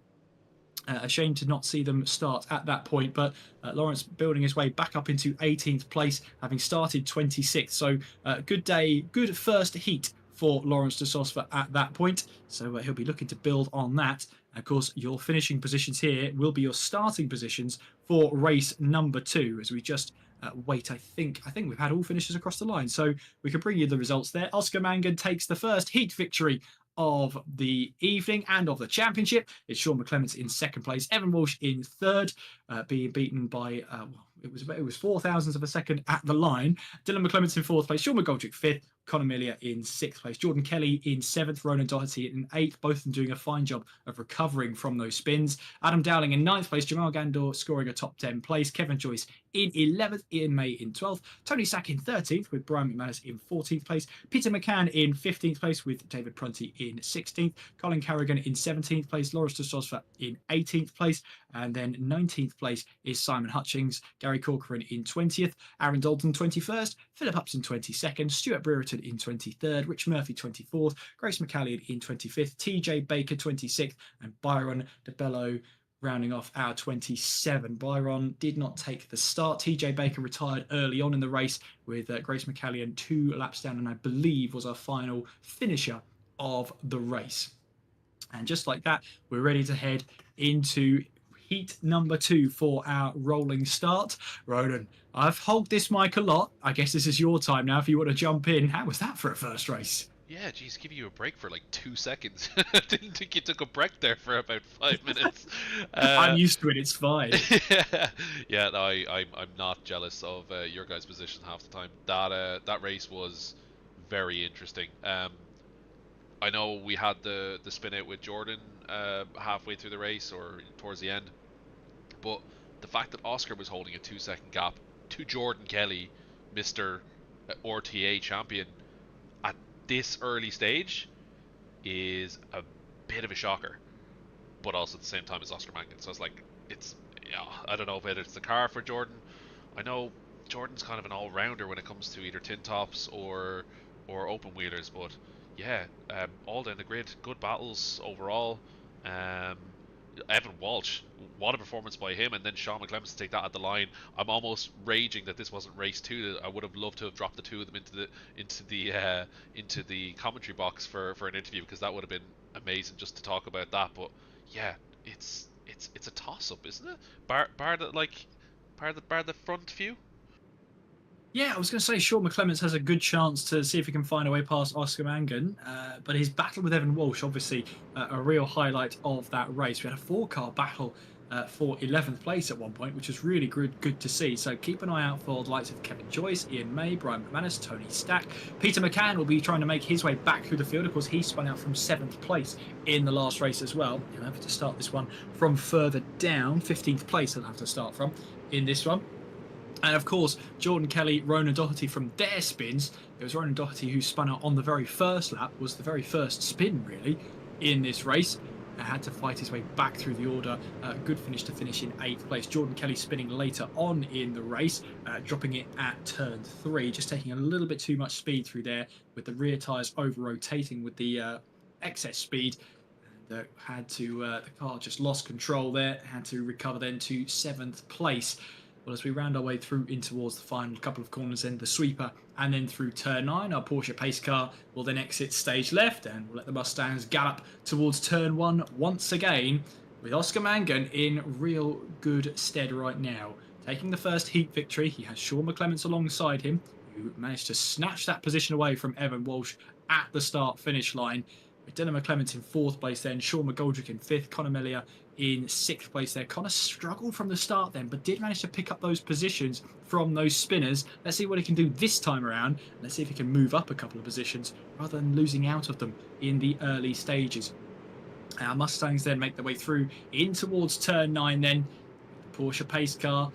a shame to not see them start at that point, but Lawrence building his way back up into 18th place, having started 26th. So good day, good first heat for Lawrence de Sosva at that point. So he'll be looking to build on that. And of course, your finishing positions here will be your starting positions for race number 2, as we just wait. I think we've had all finishes across the line, so we can bring you the results there. Oscar Mangan takes the first heat victory of the evening and of the championship. It's Sean McClements in 2nd place, Evan Walsh in 3rd, being beaten by it was 4/1000ths of a second at the line. Dylan McClements in 4th place, Sean McGoldrick 5th, Conor Melia in 6th place, Jordan Kelly in 7th, Ronan Doherty in 8th, both of them doing a fine job of recovering from those spins. Adam Dowling in 9th place, Jamal Gandor scoring a top 10 place, Kevin Joyce in 11th, Ian May in 12th, Tony Sack in 13th with Brian McManus in 14th place, Peter McCann in 15th place with David Prunty in 16th, Colin Carrigan in 17th place, Lawrence de Sosva in 18th place, and then 19th place is Simon Hutchings, Gary Corcoran in 20th, Aaron Dalton 21st, Philip Upson 22nd, Stuart Brereton in 23rd, Rich Murphy 24th, Grace McCallion in 25th, TJ Baker 26th, and Byron de Bello rounding off our 27. Byron did not take the start. TJ Baker retired early on in the race with Grace McCallion 2 laps down, and I believe was our final finisher of the race. And just like that, we're ready to head into heat number 2 for our rolling start. Ronan, I've hogged this mic a lot. I guess this is your time now if you want to jump in. How was that for a first race? Yeah, geez, give you a break for like 2 seconds. I didn't think you took a break there for about 5 minutes. I'm used to it, it's fine. Yeah, no, I'm not jealous of your guys' position half the time. That race was very interesting. I know we had the spin out with Jordan halfway through the race or towards the end, but the fact that Oscar was holding a 2-second gap to Jordan Kelly, Mr. RTA champion, at this early stage is a bit of a shocker, but also at the same time as Oscar Mangan. So it's like, I don't know whether it's the car for Jordan. I know Jordan's kind of an all-rounder when it comes to either tin tops or open wheelers, but yeah, all down the grid, good battles overall. Evan Walsh, what a performance by him, and then Sean McClements to take that at the line. I'm almost raging that this wasn't race 2. I would have loved to have dropped the 2 of them into the commentary box for an interview, because that would have been amazing just to talk about that. But yeah, it's a toss up, isn't it? Bar the front few. Yeah, I was going to say Sean McClements has a good chance to see if he can find a way past Oscar Mangan, but his battle with Evan Walsh, obviously a real highlight of that race. We had a 4-car battle for 11th place at one point, which was really good to see. So keep an eye out for the likes of Kevin Joyce, Ian May, Brian McManus, Tony Stack. Peter McCann will be trying to make his way back through the field. Of course, he spun out from 7th place in the last race as well. He'll have to start this one from further down. 15th place he'll have to start from in this one. And of course, Jordan Kelly, Ronan Doherty from their spins. It was Ronan Doherty who spun out on the very first lap, was the very first spin really in this race. Had to fight his way back through the order. Good finish to finish in 8th place. Jordan Kelly spinning later on in the race, dropping it at turn 3, just taking a little bit too much speed through there with the rear tyres over-rotating with the excess speed. And the car just lost control there, had to recover then to 7th place. Well, as we round our way through in towards the final couple of corners, then the sweeper, and then through turn 9, our Porsche pace car will then exit stage left, and we'll let the Mustangs gallop towards turn 1 once again, with Oscar Mangan in real good stead right now. Taking the first heat victory, he has Sean McClements alongside him, who managed to snatch that position away from Evan Walsh at the start-finish line. With Dylan McClements in 4th place then, Sean McGoldrick in 5th, Conor Melia in 6th place there. Connor struggled from the start then, but did manage to pick up those positions from those spinners. Let's see what he can do this time around. Let's see if he can move up a couple of positions rather than losing out of them in the early stages. Our Mustangs then make their way through in towards turn 9 then. The Porsche pace car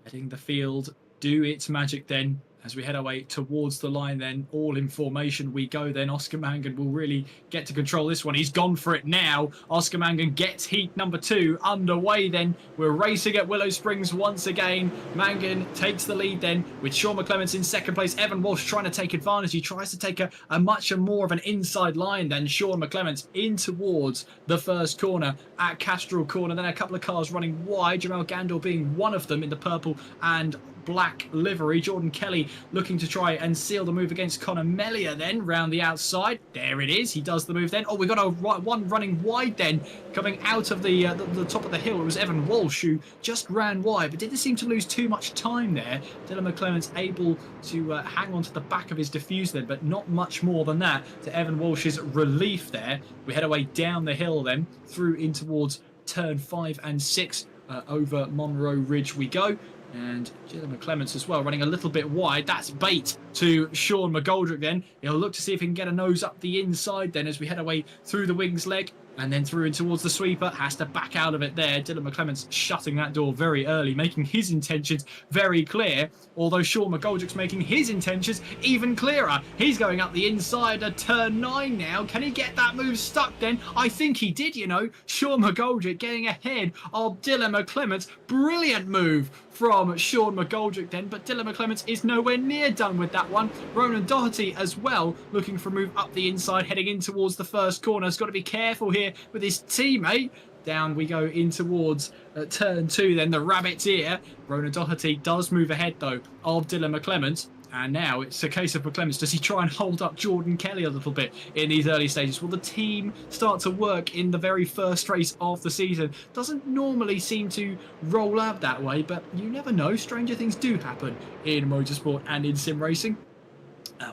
letting the field do its magic then. As we head our way towards the line then, all in formation we go then. Oscar Mangan will really get to control this one. He's gone for it now. Oscar Mangan gets heat number 2 underway then. We're racing at Willow Springs once again. Mangan takes the lead then with Sean McClements in 2nd place. Evan Walsh trying to take advantage. He tries to take a much more of an inside line than Sean McClements in towards the first corner at Castrol Corner. Then a couple of cars running wide. Jamal Gandor being one of them in the purple and black livery. Jordan Kelly looking to try and seal the move against Conor Melia then round the outside. There it is. He does the move then. Oh, we got one running wide then coming out of the top of the hill. It was Evan Walsh who just ran wide, but didn't seem to lose too much time there. Dylan McClements able to hang on to the back of his diffuser then, but not much more than that to Evan Walsh's relief there. We head away down the hill then through in towards turn 5 and 6 over Monroe Ridge we go. And Dylan McClements as well, running a little bit wide. That's bait to Sean McGoldrick then. He'll look to see if he can get a nose up the inside then as we head away through the wings leg. And then through in towards the sweeper. Has to back out of it there. Dylan McClements shutting that door very early, making his intentions very clear. Although Sean McGoldrick's making his intentions even clearer. He's going up the inside of turn 9 now. Can he get that move stuck then? I think he did, you know. Sean McGoldrick getting ahead of Dylan McClements. Brilliant move from Sean McGoldrick then, but Dylan McClements is nowhere near done with that one. Ronan Doherty as well, looking for a move up the inside, heading in towards the first corner. Has got to be careful here with his teammate. Down we go in towards turn 2 then, the rabbit's ear. Ronan Doherty does move ahead though of Dylan McClements. And now it's a case of McClements. Does he try and hold up Jordan Kelly a little bit in these early stages? Will the team start to work in the very first race of the season? Doesn't normally seem to roll out that way, but you never know. Stranger things do happen in motorsport and in sim racing.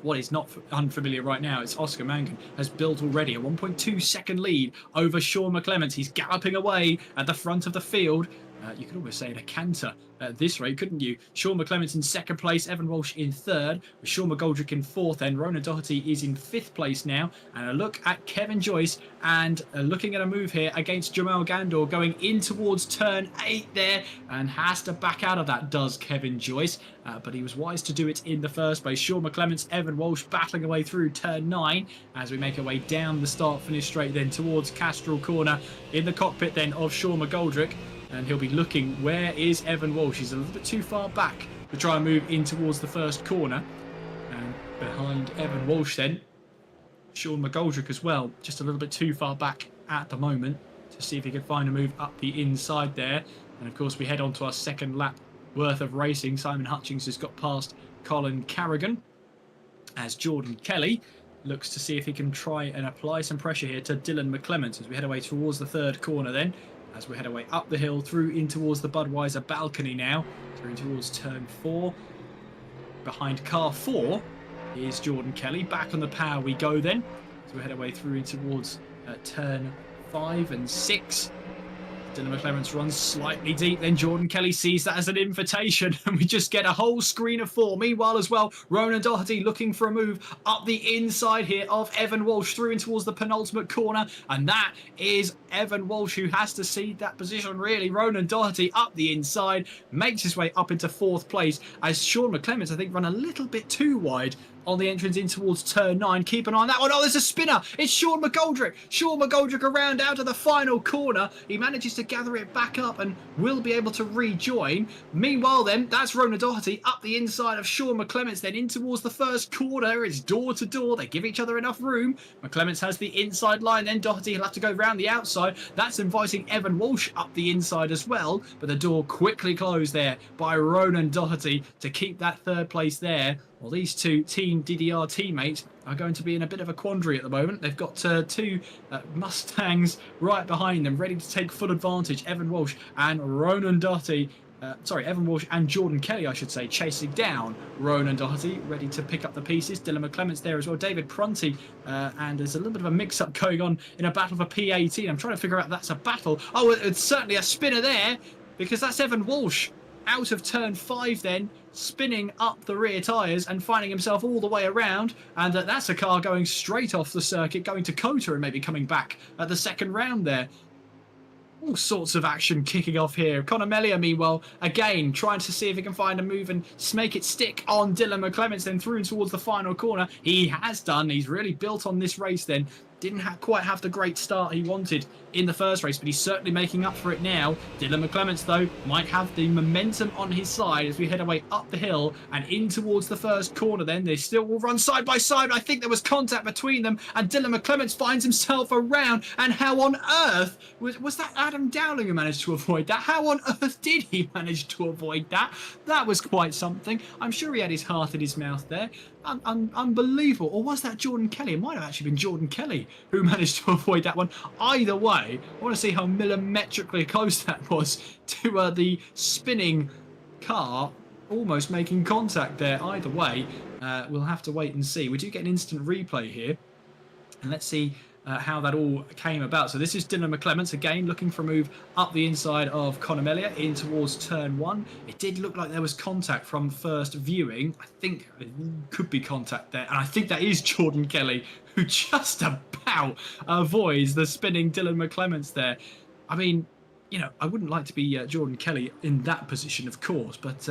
What is not unfamiliar right now is Oscar Mangan has built already a 1.2 second lead over Sean McClements. He's galloping away at the front of the field. You could almost say in a canter at this rate, couldn't you? Sean McClements in 2nd place, Evan Walsh in 3rd, with Sean McGoldrick in 4th, and Ronan Doherty is in 5th place now. And a look at Kevin Joyce, and looking at a move here against Jamal Gandor, going in towards turn 8 there, and has to back out of that, does Kevin Joyce. But he was wise to do it in the first place. Sean McClements, Evan Walsh battling away through turn 9 as we make our way down the start-finish straight then towards Castrol Corner in the cockpit then of Sean McGoldrick. And he'll be looking, where is Evan Walsh? He's a little bit too far back to try and move in towards the first corner. And behind Evan Walsh then, Sean McGoldrick as well, just a little bit too far back at the moment to see if he can find a move up the inside there. And of course we head on to our second lap worth of racing. Simon Hutchings has got past Colin Carrigan as Jordan Kelly looks to see if he can try and apply some pressure here to Dylan McClements as we head away towards the third corner then. As we head away up the hill through in towards the Budweiser balcony now, through towards turn 4. Behind car 4 is Jordan Kelly. Back on the power we go then. As we head away through in towards turn 5 and 6. Dylan McClements runs slightly deep, then Jordan Kelly sees that as an invitation, and we just get a whole screen of 4. Meanwhile as well, Ronan Doherty looking for a move up the inside here of Evan Walsh through in towards the penultimate corner, and that is Evan Walsh who has to cede that position really. Ronan Doherty up the inside, makes his way up into 4th place as Sean McClements, I think, run a little bit too wide on the entrance in towards turn 9. Keep an eye on that one. Oh, there's a spinner. It's Sean McGoldrick. Sean McGoldrick around out of the final corner. He manages to gather it back up and will be able to rejoin. Meanwhile then, that's Ronan Doherty up the inside of Sean McClements, then in towards the first corner. It's door to door. They give each other enough room. McClements has the inside line, then Doherty will have to go round the outside. That's inviting Evan Walsh up the inside as well, but the door quickly closed there by Ronan Doherty to keep that 3rd place there. Well, these two Team DDR teammates are going to be in a bit of a quandary at the moment. They've got 2 Mustangs right behind them, ready to take full advantage. Evan Walsh and Ronan Doherty, Evan Walsh and Jordan Kelly, I should say, chasing down Ronan Doherty, ready to pick up the pieces. Dylan McClements there as well, David Prunty, and there's a little bit of a mix-up going on in a battle for P18. I'm trying to figure out if that's a battle. Oh, it's certainly a spinner there, because that's Evan Walsh out of turn 5 then, spinning up the rear tyres and finding himself all the way around, and that's a car going straight off the circuit, going to Kota and maybe coming back at the 2nd round there. All sorts of action kicking off here. Conor Melia, meanwhile, again, trying to see if he can find a move and make it stick on Dylan McClements, then through towards the final corner. He has done. He's really built on this race then. Didn't quite have the great start he wanted in the first race, but he's certainly making up for it now. Dylan McClements, though, might have the momentum on his side as we head away up the hill and in towards the first corner then. They still will run side by side. I think there was contact between them, and Dylan McClements finds himself around. And how on earth was that Adam Dowling who managed to avoid that? How on earth did he manage to avoid that? That was quite something. I'm sure he had his heart in his mouth there. Unbelievable. Or was that Jordan Kelly? It might have actually been Jordan Kelly who managed to avoid that one. Either way, I want to see how millimetrically close that was to the spinning car almost making contact there. Either way, we'll have to wait and see. We do get an instant replay here, and let's see how that all came about. So this is Dylan McClements again looking for a move up the inside of Conor Melia in towards turn 1. It did look like there was contact from first viewing. I think it could be contact there, and I think that is Jordan Kelly who just about avoids the spinning Dylan McClements there. I mean, you know, I wouldn't like to be Jordan Kelly in that position, of course, but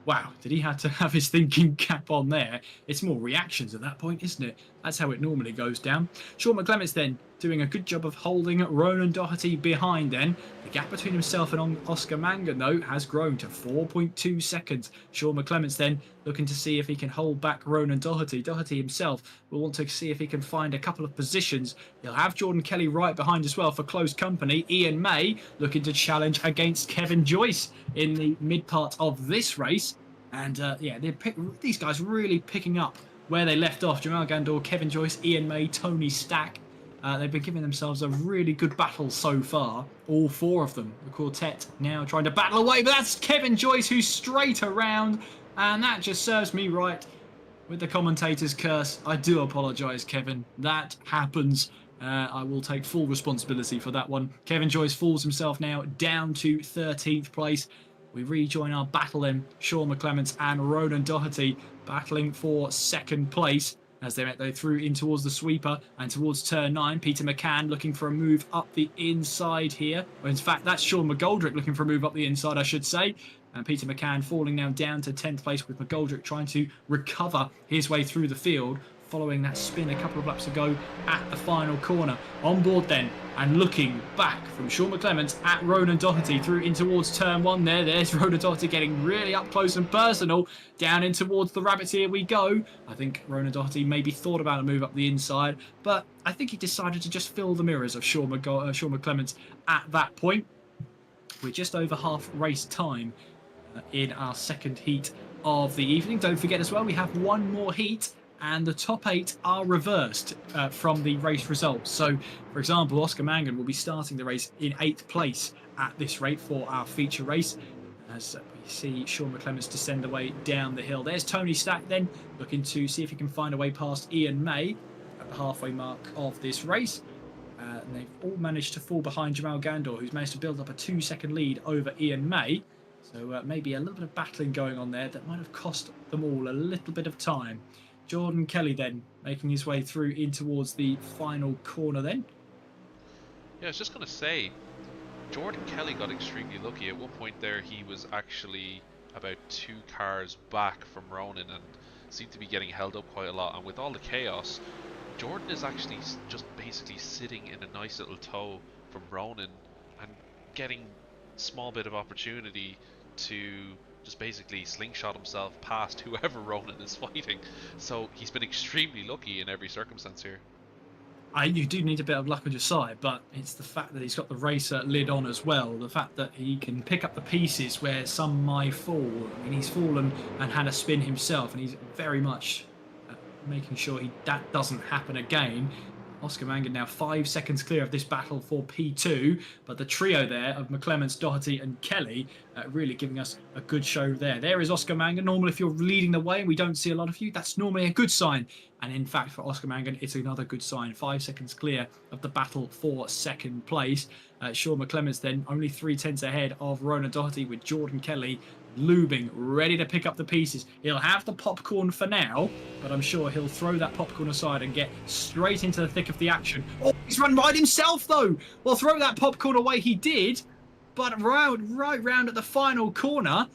wow, did he have to have his thinking cap on there? It's more reactions at that point, isn't it? That's how it normally goes down. Sean McClements then doing a good job of holding Ronan Doherty behind then. The gap between himself and Oscar Mangan, though, has grown to 4.2 seconds. Sean McClements then looking to see if he can hold back Ronan Doherty. Doherty himself will want to see if he can find a couple of positions. He'll have Jordan Kelly right behind as well for close company. Ian May looking to challenge against Kevin Joyce in the mid part of this race. And yeah, these guys really picking up where they left off. Jamal Gandor, Kevin Joyce, Ian May, Tony Stack. They've been giving themselves a really good battle so far. All 4 of them. The quartet now trying to battle away, but that's Kevin Joyce who's straight around. And that just serves me right with the commentator's curse. I do apologise, Kevin. That happens. I will take full responsibility for that one. Kevin Joyce falls himself now down to 13th place. We rejoin our battle then. Sean McClements and Ronan Doherty battling for 2nd place as they through in towards the sweeper and towards turn 9. Peter McCann looking for a move up the inside here. Well, in fact, that's Sean McGoldrick looking for a move up the inside, I should say. And Peter McCann falling now down to 10th place with McGoldrick trying to recover his way through the field following that spin a couple of laps ago at the final corner. On board then and looking back from Sean McClements at Ronan Doherty through in towards turn 1 there. There's Ronan Doherty getting really up close and personal. Down in towards the rabbits here we go. I think Ronan Doherty maybe thought about a move up the inside, but I think he decided to just fill the mirrors of Sean McClements at that point. We're just over half race time in our 2nd heat of the evening. Don't forget as well, we have one more heat and the top 8 are reversed from the race results. So, for example, Oscar Mangan will be starting the race in 8th place at this rate for our feature race. As we see Sean McClements descend away down the hill. There's Tony Stack then, looking to see if he can find a way past Ian May at the halfway mark of this race. And they've all managed to fall behind Jamal Gandor, who's managed to build up a 2-second lead over Ian May. So maybe a little bit of battling going on there that might have cost them all a little bit of time. Jordan Kelly then making his way through in towards the final corner then. Yeah, I was just going to say, Jordan Kelly got extremely lucky. At one point there, he was actually about 2 cars back from Ronan and seemed to be getting held up quite a lot. And with all the chaos, Jordan is actually just basically sitting in a nice little tow from Ronan and getting a small bit of opportunity to just basically slingshot himself past whoever Ronan is fighting. So he's been extremely lucky in every circumstance here. You do need a bit of luck on your side, but it's the fact that he's got the racer lid on as well. The fact that he can pick up the pieces where some might fall. I mean, he's fallen and had a spin himself, and he's very much making sure that doesn't happen again. Oscar Mangan now 5 seconds clear of this battle for P2, but the trio there of McClements, Doherty and Kelly really giving us a good show there. There is Oscar Mangan. Normally, if you're leading the way and we don't see a lot of you, that's normally a good sign. And in fact, for Oscar Mangan, it's another good sign. 5 seconds clear of the battle for second place. Sean McClements then only 3/10 ahead of Ronan Doherty, with Jordan Kelly lubing, ready to pick up the pieces. He'll have the popcorn for now, but I'm sure he'll throw that popcorn aside and get straight into the thick of the action. Oh, he's run wide himself though. Well, throw that popcorn away he did, but right round at the final corner,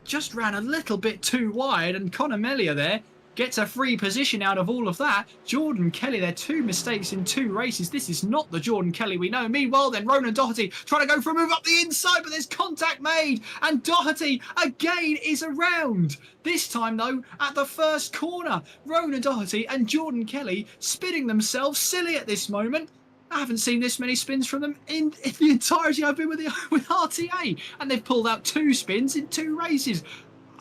just ran a little bit too wide, and Conor Melia there gets a free position out of all of that. Jordan Kelly there, 2 mistakes in 2 races. This is not the Jordan Kelly we know. Meanwhile then, Ronan Doherty trying to go for a move up the inside, but there's contact made, and Doherty again is around. This time though, at the first corner, Ronan Doherty and Jordan Kelly spinning themselves silly at this moment. I haven't seen this many spins from them in the entirety I've been with RTA, and they've pulled out 2 spins in 2 races.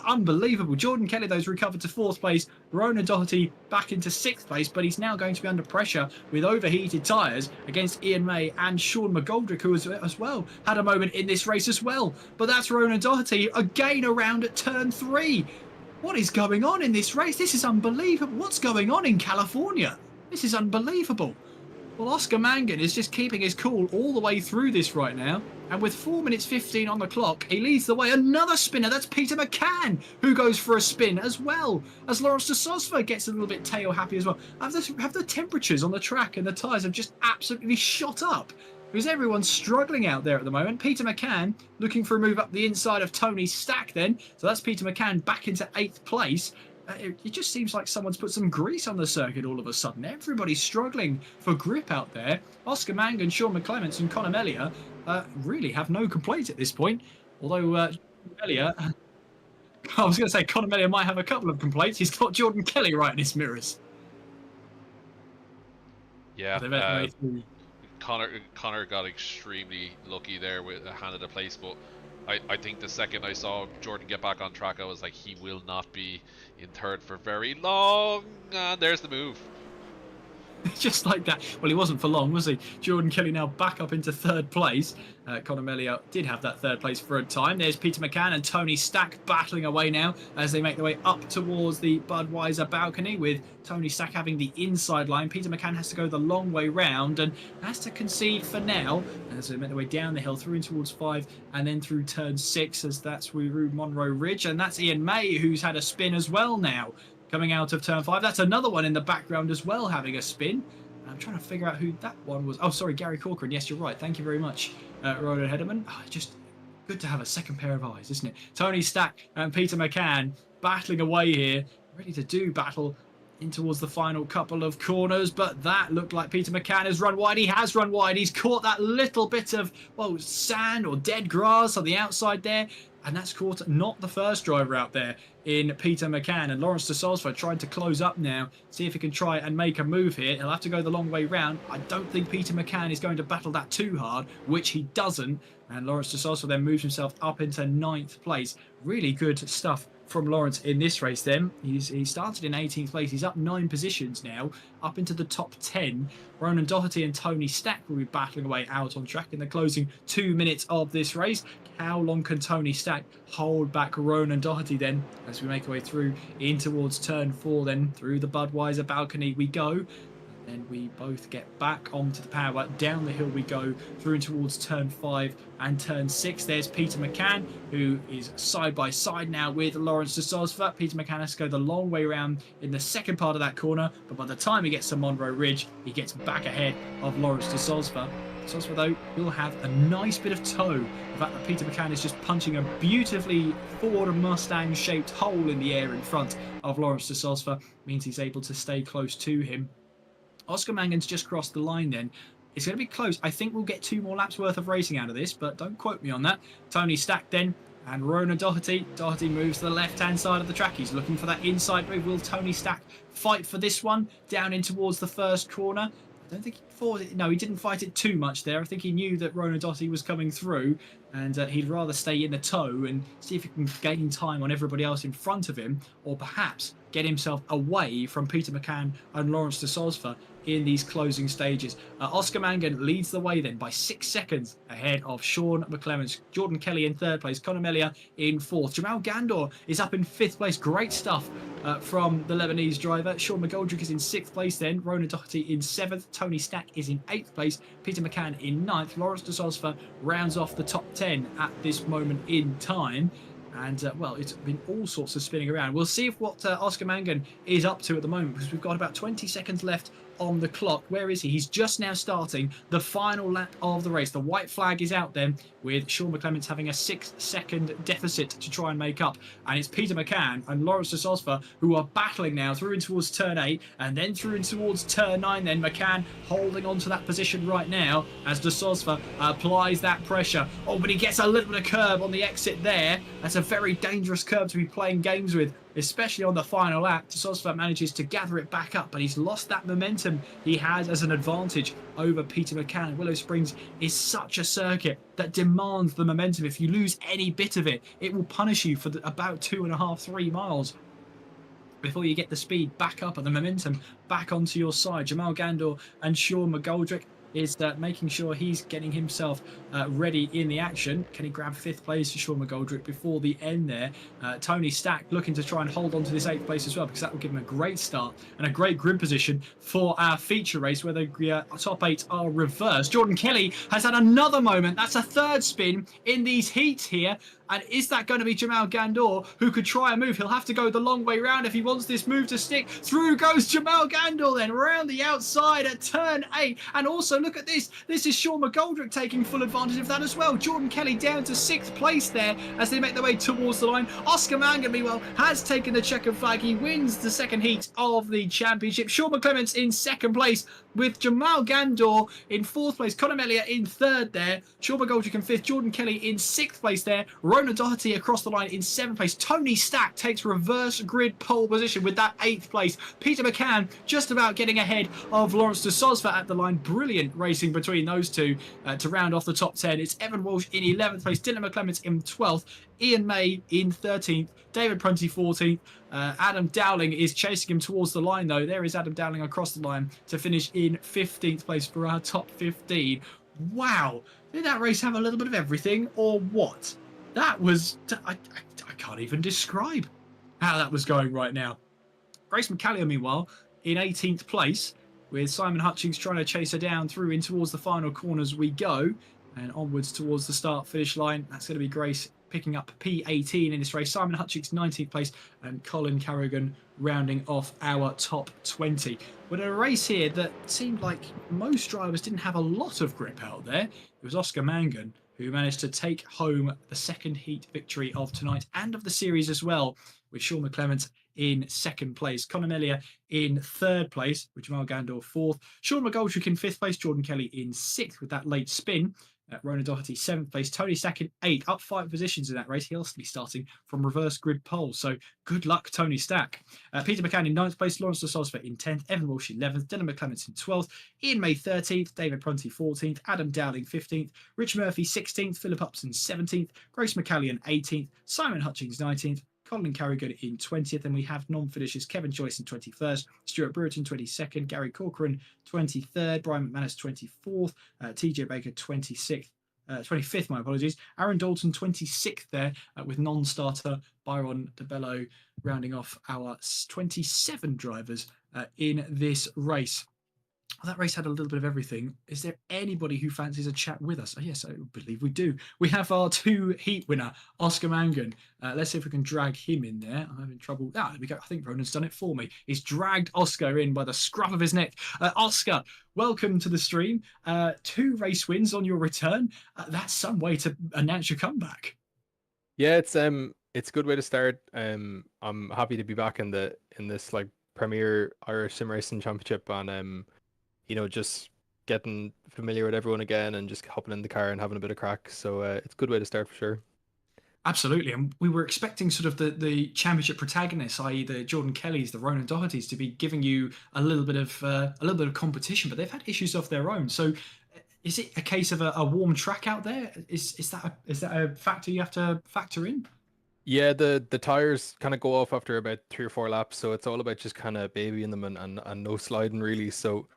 Unbelievable. Jordan Kelly, those recovered to 4th place. Ronan Doherty back into 6th place, but he's now going to be under pressure with overheated tyres against Ian May and Sean McGoldrick, who as well had a moment in this race as well. But that's Ronan Doherty again around at turn 3. What is going on in this race? This is unbelievable. What's going on in California? This is unbelievable. Well, Oscar Mangan is just keeping his cool all the way through this right now. And with 4 minutes 15 on the clock, he leads the way. Another spinner, that's Peter McCann, who goes for a spin as well. As Lawrence de Sosva gets a little bit tail happy as well. Have the temperatures on the track and the tyres have just absolutely shot up. Because everyone's struggling out there at the moment. Peter McCann looking for a move up the inside of Tony Stack then. So that's Peter McCann back into 8th place. It just seems like someone's put some grease on the circuit all of a sudden. Everybody's struggling for grip out there. Oscar Mangan, Sean McClements and Conor Melia really have no complaints at this point. Although Melia, I was going to say Conor Melia might have a couple of complaints. He's got Jordan Kelly right in his mirrors. Yeah, Conor got extremely lucky there with a hand of the place, but I think the second I saw Jordan get back on track, I was like, he will not be in 3rd for very long. And there's the move. Just like that. Well, he wasn't for long, was he? Jordan Kelly now back up into 3rd place. Conor Melia did have that 3rd place for a time. There's Peter McCann and Tony Stack battling away now as they make their way up towards the Budweiser balcony, with Tony Stack having the inside line. Peter McCann has to go the long way round and has to concede for now as they make their way down the hill through in towards 5 and then through turn 6, as that's Wuru Monroe Ridge. And that's Ian May, who's had a spin as well now. Coming out of turn 5. That's another one in the background as well, having a spin. I'm trying to figure out who that one was. Oh, sorry, Gary Corcoran. Yes, you're right. Thank you very much, Ronan Hederman. Oh, just good to have a second pair of eyes, isn't it? Tony Stack and Peter McCann battling away here, ready to do battle in towards the final couple of corners, but that looked like Peter McCann has run wide. He has run wide. He's caught that little bit of, well, sand or dead grass on the outside there, and that's caught not the first driver out there in Peter McCann. And Lawrence de Sosva trying to close up now, see if he can try and make a move here. He'll have to go the long way round. I don't think Peter McCann is going to battle that too hard, which he doesn't. And Lawrence de Sosva then moves himself up into 9th place. Really good stuff from Lawrence in this race then. He started in 18th place. He's up 9 positions now, up into the top 10. Ronan Doherty and Tony Stack will be battling away out on track in the closing 2 minutes of this race. How long can Tony Stack hold back Ronan Doherty then, as we make our way through in towards turn 4 then, through the Budweiser balcony we go. Then we both get back onto the power. Down the hill we go through towards turn 5 and turn 6. There's Peter McCann, who is side by side now with Lawrence de Sosva. Peter McCann has to go the long way around in the second part of that corner, but by the time he gets to Monroe Ridge, he gets back ahead of Lawrence de Sosva. Sosva, though, will have a nice bit of toe. The fact that Peter McCann is just punching a beautifully Ford Mustang-shaped hole in the air in front of Lawrence de Sosva means he's able to stay close to him. Oscar Mangan's just crossed the line then. It's going to be close. I think we'll get 2 more laps worth of racing out of this, but don't quote me on that. Tony Stack then, and Ronan Doherty. Doherty moves to the left-hand side of the track. He's looking for that inside move. Will Tony Stack fight for this one? Down in towards the first corner. I don't think he fought it. No, he didn't fight it too much there. I think he knew that Ronan Doherty was coming through, and he'd rather stay in the tow and see if he can gain time on everybody else in front of him, or perhaps get himself away from Peter McCann and Lawrence de Sosva in these closing stages. Oscar Mangan leads the way then by 6 seconds ahead of Sean McClements. Jordan Kelly in 3rd place, Conor Melia in 4th. Jamal Gandor is up in 5th place. Great stuff from the Lebanese driver. Sean McGoldrick is in 6th place then. Ronan Doherty in 7th. Tony Stack is in 8th place. Peter McCann in 9th. Lawrence de Sosva rounds off the top 10 at this moment in time. And, well, it's been all sorts of spinning around. We'll see if what Oscar Mangan is up to at the moment, because we've got about 20 seconds left on the clock. Where is he? He's just now starting the final lap of the race. The white flag is out then, with Sean McClements having a 6-second deficit to try and make up. And it's Peter McCann and Lawrence de Sosva who are battling now through in towards turn 8 and then through in towards turn 9 then. McCann holding on to that position right now as de Sosva applies that pressure. Oh, but he gets a little bit of curb on the exit there. That's a very dangerous curb to be playing games with, especially on the final lap. De Sosva manages to gather it back up, but he's lost that momentum he has as an advantage over Peter McCann. Willow Springs is such a circuit that demands the momentum. If you lose any bit of it, it will punish you for about 2.5, 3 miles before you get the speed back up and the momentum back onto your side. Jamal Gandor and Sean McGoldrick is making sure he's getting himself ready in the action. Can he grab 5th place for Sean McGoldrick before the end there? Tony Stack looking to try and hold on to this 8th place as well, because that will give him a great start and a great grid position for our feature race where the top 8 are reversed. Jordan Kelly has had another moment. That's a 3rd spin in these heats here. And is that going to be Jamal Gandor, who could try a move? He'll have to go the long way round if he wants this move to stick. Through goes Jamal Gandor then, around the outside at turn 8. And also, look at this. This is Sean McGoldrick taking full advantage of that as well. Jordan Kelly down to 6th place there as they make their way towards the line. Oscar Mangan, meanwhile, has taken the checkered flag. He wins the 2nd heat of the championship. Sean McClements in 2nd place, with Jamal Gandor in 4th place. Conor Melia in 3rd there. Sean McGoldrick in 5th. Jordan Kelly in 6th place there. Ronan Doherty across the line in 7th place. Tony Stack takes reverse grid pole position with that 8th place. Peter McCann just about getting ahead of Lawrence de Sosva at the line. Brilliant racing between those two to round off the top 10. It's Evan Walsh in 11th place. Dylan McClements in 12th. Ian May in 13th. David Prunty 14th. Adam Dowling is chasing him towards the line though. There is Adam Dowling across the line to finish in 15th place for our top 15. Wow. Did that race have a little bit of everything or what? That was... I can't even describe how that was going right now. Grace McCallion, meanwhile, in 18th place, with Simon Hutchings trying to chase her down through in towards the final corners we go. And onwards towards the start-finish line. That's going to be Grace picking up P18 in this race. Simon Hutchings 19th place and Colin Carrigan rounding off our top 20. But a race here that seemed like most drivers didn't have a lot of grip out there. It was Oscar Mangan who managed to take home the 2nd heat victory of tonight and of the series as well, with Sean McClements in 2nd place. Conor Melia in 3rd place, with Jamal Gandor 4th. Sean McGoldrick in 5th place. Jordan Kelly in 6th with that late spin. Ronan Doherty 7th place. Tony Stack in 8th, up 5 positions in that race. He'll be starting from reverse grid pole, so good luck, Tony Stack. Peter McCann in 9th place. Lawrence de Sosva in 10th. Evan Walsh 11th. Dylan McClements in 12th. Ian May 13th. David Prunty 14th. Adam Dowling 15th. Rich Murphy 16th. Philip Upson 17th. Grace McCallion 18th. Simon Hutchings 19th. Colin Carrigan in 20th, and we have non-finishers Kevin Joyce in 21st, Stuart Brewerton 22nd, Gary Corcoran 23rd, Brian McManus 24th, TJ Baker 26th, 25th, my apologies, Aaron Dalton 26th there, with non-starter Byron DeBello rounding off our 27 drivers in this race. Well, that race had a little bit of everything. Is there anybody who fancies a chat with us? Oh, yes, I believe we do. We have our 2 heat winner, Oscar Mangan. Let's see if we can drag him in there. I'm having trouble. Ah, there we go. I think Ronan's done it for me. He's dragged Oscar in by the scruff of his neck. Oscar, welcome to the stream. 2 race wins on your return. That's some way to announce your comeback. Yeah, it's a good way to start. I'm happy to be back in this like premier Irish sim racing championship, and just getting familiar with everyone again and just hopping in the car and having a bit of crack. So it's a good way to start for sure. Absolutely, and we were expecting sort of the championship protagonists, i.e., the Jordan Kellys, the Ronan Dohertys, to be giving you a little bit of competition, but they've had issues of their own. So, is it a case of a warm track out there? Is that a factor you have to factor in? Yeah, the tires kind of go off after about 3 or 4 laps, so it's all about just kind of babying them and no sliding really. So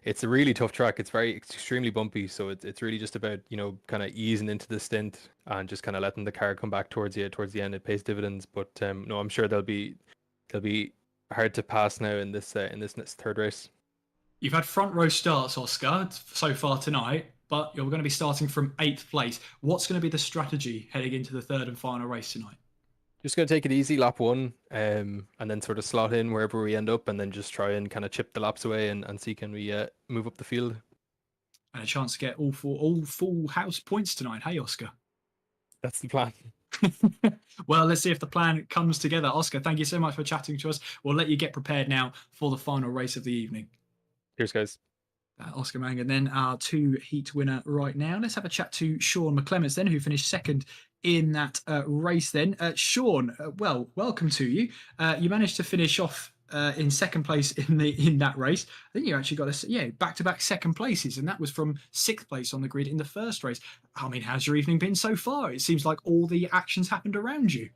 it's a really tough track. It's extremely bumpy, so it's really just about kind of easing into the stint and just kind of letting the car come back towards you towards the end. It pays dividends, but no, I'm sure they'll be hard to pass now in this next third race. You've had front row starts, Oscar, so far tonight, but you're going to be starting from 8th place. What's going to be the strategy heading into the third and final race tonight? Just going to take it easy, lap 1, and then sort of slot in wherever we end up, and then just try and kind of chip the laps away and see can we move up the field. And a chance to get all full house points tonight. Hey, Oscar. That's the plan. Well, let's see if the plan comes together. Oscar, thank you so much for chatting to us. We'll let you get prepared now for the final race of the evening. Cheers, guys. Oscar Mangan, then our 2 heat winner right now. Let's have a chat to Sean McClements then, who finished second in that race then. Sean, welcome to you. You managed to finish off in second place in that race. I think you actually got back-to-back second places, and that was from 6th place on the grid in the first race. I mean, how's your evening been so far? It seems like all the action's happened around you.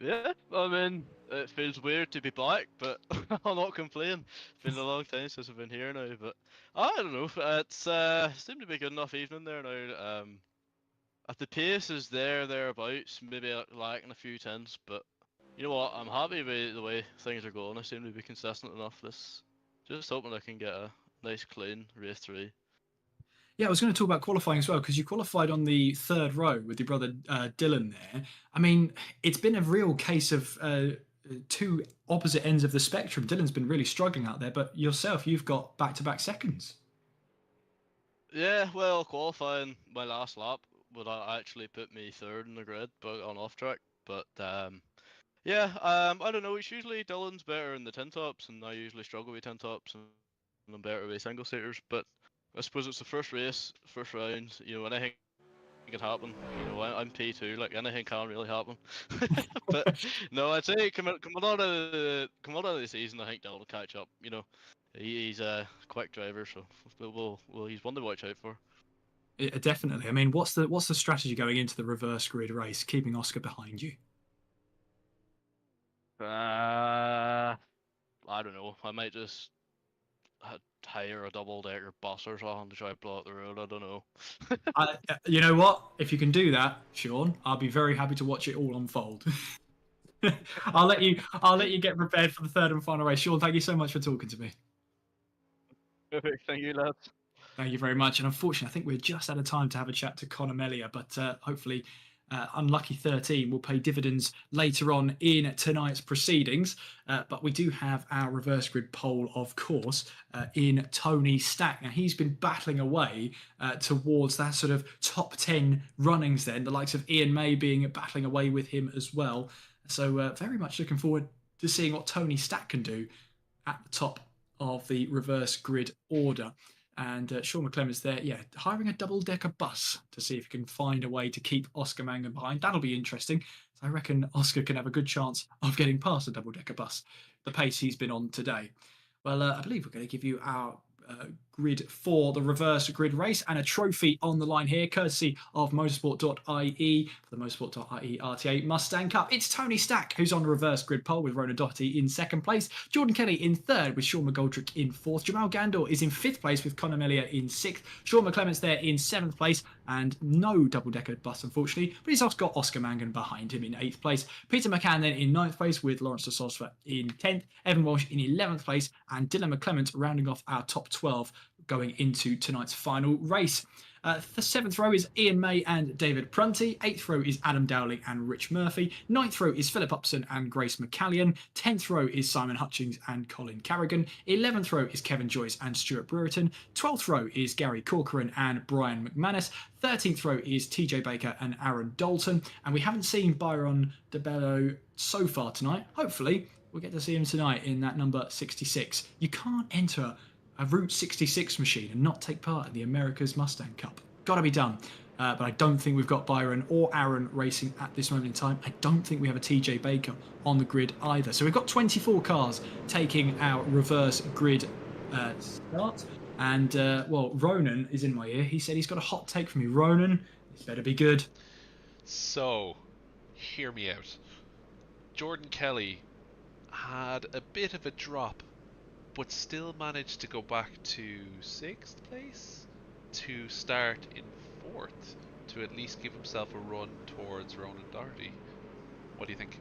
Yeah, I mean, it feels weird to be back, but I'll not complain. It's been a long time since I've been here now, but I don't know. It's seemed to be a good enough evening there now. At the pace is thereabouts, maybe lacking a few tenths, but you know what? I'm happy with the way things are going. I seem to be consistent enough. Just hoping I can get a nice clean race 3. Yeah, I was going to talk about qualifying as well, because you qualified on the 3rd row with your brother Dylan there. I mean, it's been a real case of 2 opposite ends of the spectrum. Dylan's been really struggling out there, but yourself, you've got back-to-back seconds. Yeah, well, qualifying my last lap would actually put me 3rd in the grid, but on off track. But yeah, I don't know. It's usually Dylan's better in the tin tops, and I usually struggle with tin tops, and I'm better with single seaters. But I suppose it's the first race, first round. You know, anything can happen. You know, I'm P2, like anything can really happen. But no, I'd say coming out of the season, I think Dylan will catch up. You know, he's a quick driver, so he's one to watch out for. Definitely. I mean, what's the strategy going into the reverse grid race, keeping Oscar behind you? I don't know. I might just hire a double-decker bus or something to try to blow up the road. I don't know. You know what? If you can do that, Sean, I'll be very happy to watch it all unfold. I'll let you get prepared for the 3rd and final race. Sean, thank you so much for talking to me. Perfect. Thank you, lads. Thank you very much. And unfortunately, I think we're just out of time to have a chat to Conor Melia, but hopefully Unlucky 13 will pay dividends later on in tonight's proceedings. But we do have our reverse grid poll, of course, in Tony Stack. Now, he's been battling away towards that sort of top 10 runnings then, the likes of Ian May battling away with him as well. So very much looking forward to seeing what Tony Stack can do at the top of the reverse grid order. And Sean McClements there, hiring a double-decker bus to see if he can find a way to keep Oscar Mangan behind. That'll be interesting. So I reckon Oscar can have a good chance of getting past a double-decker bus, the pace he's been on today. Well, I believe we're going to give you our grid for the reverse grid race and a trophy on the line here, courtesy of Motorsport.ie for the Motorsport.ie RTA Mustang Cup. It's Tony Stack who's on the reverse grid pole with Ronan Doherty in 2nd place, Jordan Kelly in 3rd with Sean McGoldrick in 4th, Jamal Gandor is in 5th place with Conor Melia in 6th, Sean McClements there in 7th place, and no double-decker bus unfortunately, but he's also got Oscar Mangan behind him in 8th place, Peter McCann then in 9th place with Lawrence de Sosva in 10th, Evan Walsh in 11th place, and Dylan McClement rounding off our top 12 going into tonight's final race. The 7th row is Ian May and David Prunty. 8th row is Adam Dowling and Rich Murphy. 9th row is Philip Upson and Grace McCallion. 10th row is Simon Hutchings and Colin Carrigan. 11th row is Kevin Joyce and Stuart Brereton. 12th row is Gary Corcoran and Brian McManus. 13th row is TJ Baker and Aaron Dalton. And we haven't seen Byron DeBello so far tonight. Hopefully, we'll get to see him tonight in that number 66. You can't enter a Route 66 machine and not take part in the America's Mustang Cup. Got to be done. But I don't think we've got Byron or Aaron racing at this moment in time. I don't think we have a TJ Baker on the grid either. So we've got 24 cars taking our reverse grid start. And, well, Ronan is in my ear. He said he's got a hot take for me. Ronan, this better be good. So, hear me out. Jordan Kelly had a bit of a drop, but still managed to go back to 6th place to start in 4th to at least give himself a run towards Ronan Doherty. What do you think?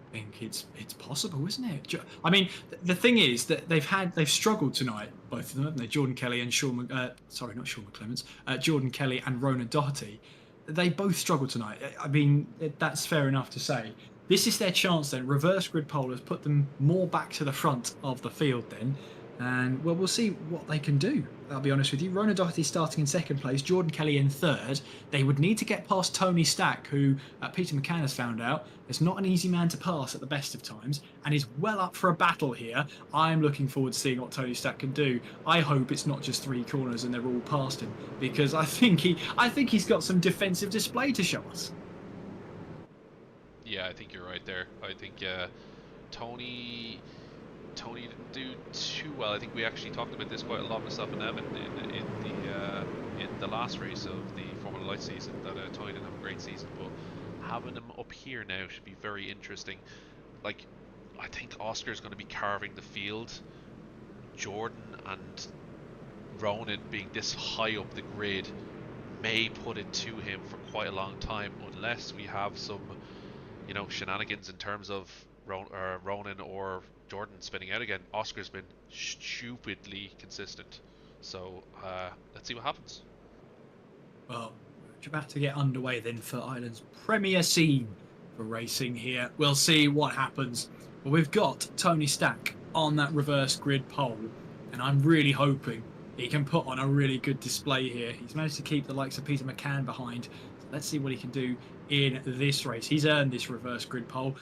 I think it's possible, isn't it? I mean, the thing is that they've struggled tonight, both of them, haven't they? Jordan Kelly and Jordan Kelly and Ronan Doherty. They both struggled tonight. I mean, that's fair enough to say. This is their chance then. Reverse grid pole has put them more back to the front of the field then. And, well, we'll see what they can do. I'll be honest with you. Ronan Doherty starting in 2nd place, Jordan Kelly in 3rd. They would need to get past Tony Stack, who Peter McCann has found out is not an easy man to pass at the best of times and is well up for a battle here. I'm looking forward to seeing what Tony Stack can do. I hope it's not just 3 corners and they're all past him, because I think he's got some defensive display to show us. Yeah, I think you're right there. I think Tony didn't do too well. I think we actually talked about this quite a lot, myself and Evan, in the last race of the Formula Light season, that Tony didn't have a great season, but having him up here now should be very interesting. Like, I think Oscar's going to be carving the field. Jordan and Ronan being this high up the grid may put it to him for quite a long time, unless we have some, you know, shenanigans in terms of Ronan or Jordan spinning out again. Oscar's been stupidly consistent, so let's see what happens. Well, we're about to get underway then for Ireland's premier scene for racing here. We'll see what happens. Well, we've got Tony Stack on that reverse grid pole, and I'm really hoping he can put on a really good display here. He's managed to keep the likes of Peter McCann behind. So let's see what he can do in this race. He's earned this reverse grid pole.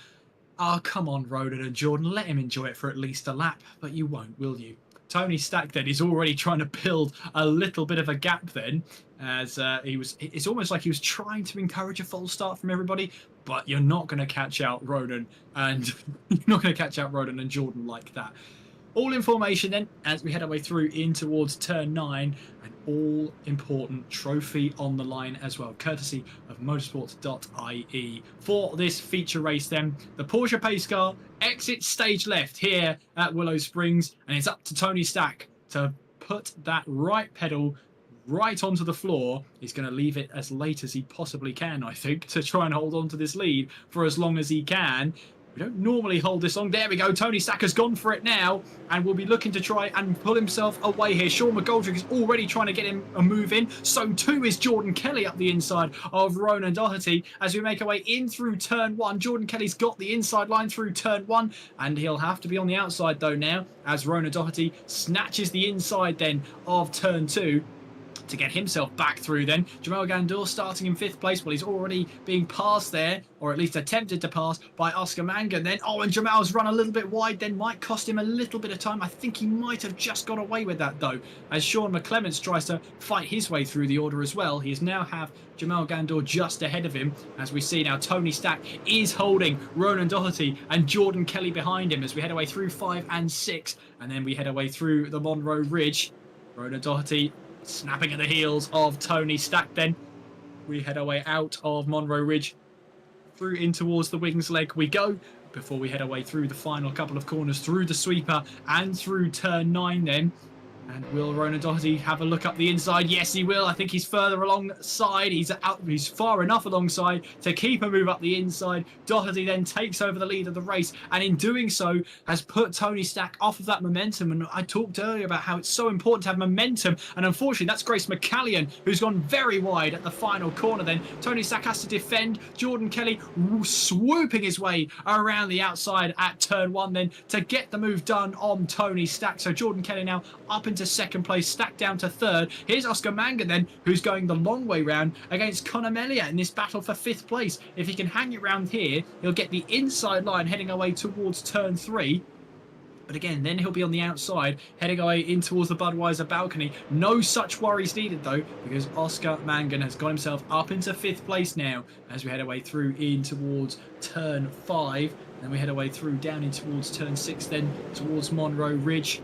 Oh, come on, Ronan and Jordan. Let him enjoy it for at least a lap. But you won't, will you? Tony Stack then is already trying to build a little bit of a gap then, as it's almost like he was trying to encourage a false start from everybody, but you're not going to catch out Ronan and Jordan like that. All in formation then as we head our way through in towards turn 9, an all important trophy on the line as well, courtesy of Motorsport.ie. For this feature race then, the Porsche pace car exits stage left here at Willow Springs, and it's up to Tony Stack to put that right pedal right onto the floor. He's going to leave it as late as he possibly can, I think, to try and hold on to this lead for as long as he can. We don't normally hold this long. There we go. Tony Stack has gone for it now and will be looking to try and pull himself away here. Sean McGoldrick is already trying to get him a move in. So too is Jordan Kelly up the inside of Ronan Doherty as we make our way in through turn 1. Jordan Kelly's got the inside line through turn 1, and he'll have to be on the outside though now as Ronan Doherty snatches the inside then of turn 2. To get himself back through then. Jamal Gandor starting in 5th place. Well, he's already being passed there, or at least attempted to pass by Oscar Mangan then. Oh, and Jamal's run a little bit wide then. Might cost him a little bit of time. I think he might have just got away with that though, as Sean McClements tries to fight his way through the order as well. He is now have Jamal Gandor just ahead of him. As we see now, Tony Stack is holding Ronan Doherty and Jordan Kelly behind him as we head away through 5 and 6. And then we head away through the Monroe Ridge. Ronan Doherty snapping at the heels of Tony Stack then. We head our way out of Monroe Ridge, through in towards the Wings Leg we go, before we head our way through the final couple of corners, through the sweeper and through turn 9 then. And will Ronan Doherty have a look up the inside? Yes, he will. I think he's further alongside. He's far enough alongside to keep a move up the inside. Doherty then takes over the lead of the race, and in doing so has put Tony Stack off of that momentum. And I talked earlier about how it's so important to have momentum, and unfortunately that's Grace McCallion who's gone very wide at the final corner. Then Tony Stack has to defend. Jordan Kelly swooping his way around the outside at turn 1 then to get the move done on Tony Stack. So Jordan Kelly now up into second place, Stack down to third. Here's Oscar Mangan then, who's going the long way round against Conor Melia in this battle for 5th place. If he can hang it round here, he'll get the inside line heading away towards turn 3. But again, then he'll be on the outside, heading away in towards the Budweiser balcony. No such worries needed, though, because Oscar Mangan has got himself up into 5th place now as we head away through in towards turn 5. Then we head away through down in towards turn 6, then towards Monroe Ridge.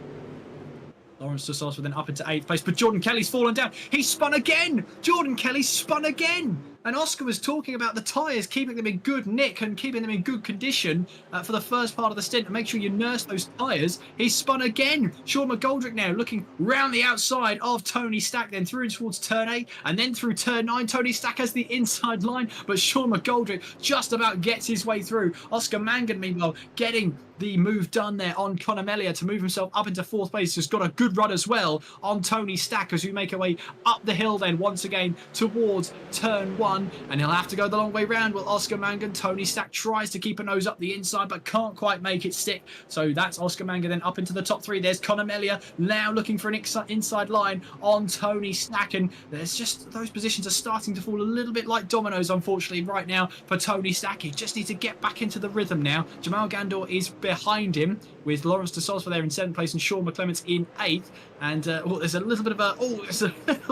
Lawrence de Sauce then up into 8th place, but Jordan Kelly's fallen down. He spun again! Jordan Kelly spun again! And Oscar was talking about the tyres, keeping them in good nick and keeping them in good condition for the first part of the stint. And make sure you nurse those tyres. He spun again. Sean McGoldrick now looking round the outside of Tony Stack, then through towards turn 8 and then through turn 9. Tony Stack has the inside line, but Sean McGoldrick just about gets his way through. Oscar Mangan, meanwhile, getting the move done there on Conor Melia to move himself up into 4th place. Has got a good run as well on Tony Stack as we make our way up the hill then once again towards turn 1, and he'll have to go the long way round. Will Oscar Mangan. Tony Stack tries to keep a nose up the inside but can't quite make it stick, so that's Oscar Mangan then up into the top 3. There's Conor Melia now looking for an inside line on Tony Stack, and there's just those positions are starting to fall a little bit like dominoes unfortunately right now for Tony Stack. He just needs to get back into the rhythm now. Jamal Gandor is behind him with Lawrence de Sauce there in 7th place and Sean McClements in 8th. And there's a little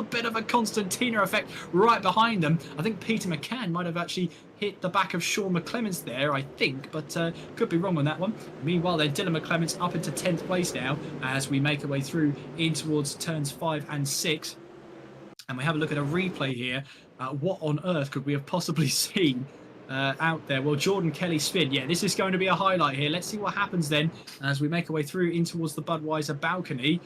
bit of a Constantina effect right behind them. I think Peter McCann might have actually hit the back of Sean McClements there, I think, but could be wrong on that one. Meanwhile, then Dylan McClements up into 10th place now as we make our way through in towards turns 5 and 6. And we have a look at a replay here. What on earth could we have possibly seen out there? Well, Jordan Kelly spin. Yeah, this is going to be a highlight here. Let's see what happens then as we make our way through in towards the Budweiser balcony.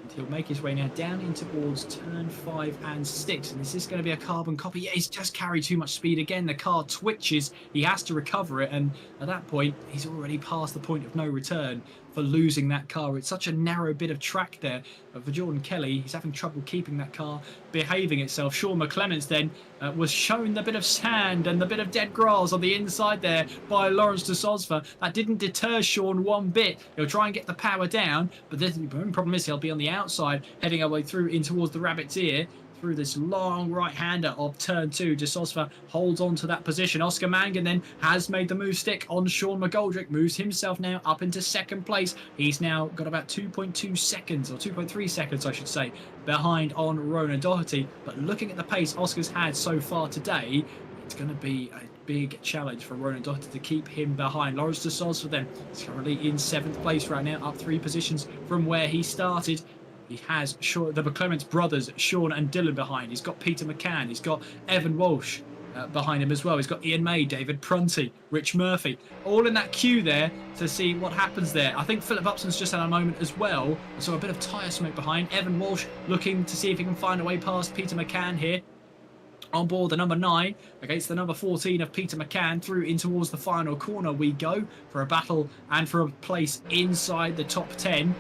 And he'll make his way now down in towards turn 5 and 6. And this is going to be a carbon copy. Yeah, he's just carried too much speed again. The car twitches. He has to recover it. And at that point, he's already past the point of no return for losing that car. It's such a narrow bit of track there. But for Jordan Kelly, he's having trouble keeping that car behaving itself. Sean McClements then was shown the bit of sand and the bit of dead grass on the inside there by Lawrence de Sosva. That didn't deter Sean one bit. He'll try and get the power down, but the problem is he'll be on the outside, heading our way through in towards the Rabbit's Ear. Through this long right-hander of turn 2. De Sosva holds on to that position. Oscar Mangan then has made the move stick on Sean McGoldrick. Moves himself now up into 2nd place. He's now got about 2.2 seconds, or 2.3 seconds, I should say, behind on Ronan Doherty. But looking at the pace Oscar's had so far today, it's going to be a big challenge for Ronan Doherty to keep him behind. Lawrence de Sauce for them is currently in 7th place right now, up 3 positions from where he started. He has the McClements brothers, Sean and Dylan, behind. He's got Peter McCann. He's got Evan Walsh behind him as well. He's got Ian May, David Prunty, Rich Murphy, all in that queue there to see what happens there. I think Philip Upson's just had a moment as well. So a bit of tyre smoke behind. Evan Walsh looking to see if he can find a way past Peter McCann here. On board the number 9 against the number 14 of Peter McCann. Through in towards the final corner we go for a battle and for a place inside the top 10.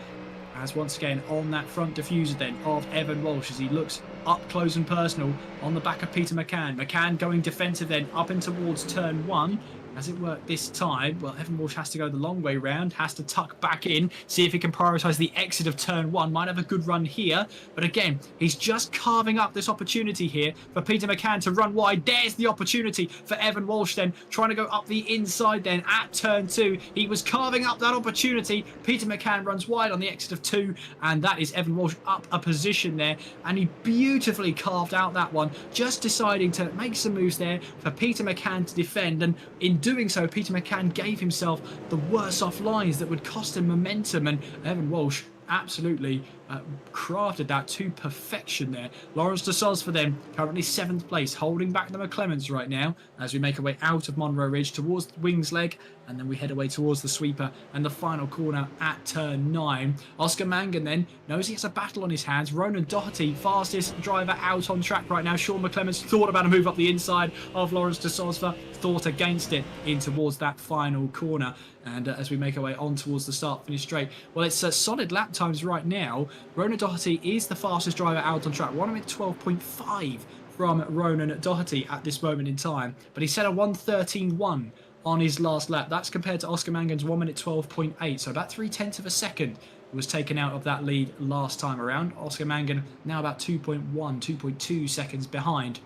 As once again on that front diffuser then of Evan Walsh as he looks up close and personal on the back of Peter McCann. McCann going defensive then up in towards turn 1. As it worked this time, well, Evan Walsh has to go the long way round, has to tuck back in, see if he can prioritise the exit of turn 1. Might have a good run here, but again, he's just carving up this opportunity here for Peter McCann to run wide. There's the opportunity for Evan Walsh then, trying to go up the inside then at turn 2. He was carving up that opportunity. Peter McCann runs wide on the exit of 2, and that is Evan Walsh up a position there, and he beautifully carved out that one, just deciding to make some moves there for Peter McCann to defend, and in doing so, Peter McCann gave himself the worse off lines that would cost him momentum, and Evan Walsh absolutely crafted that to perfection there. Lawrence de Sauce for them, currently 7th place, holding back the McClements right now as we make our way out of Monroe Ridge towards Wings Leg And then we head away towards the sweeper and the final corner at turn 9. Oscar Mangan then knows he has a battle on his hands. Ronan Doherty, fastest driver out on track right now. Sean McClemens thought about a move up the inside of Lawrence de Sosva, thought against it in towards that final corner. And as we make our way on towards the start-finish straight, well, it's solid lap times right now. Ronan Doherty is the fastest driver out on track. 1 minute 12.5 from Ronan Doherty at this moment in time. But he set a 1:13.1 on his last lap. That's compared to Oscar Mangan's 1 minute 12.8. So about 0.3 of a second was taken out of that lead last time around. Oscar Mangan now about 2.1, 2.2 seconds behind.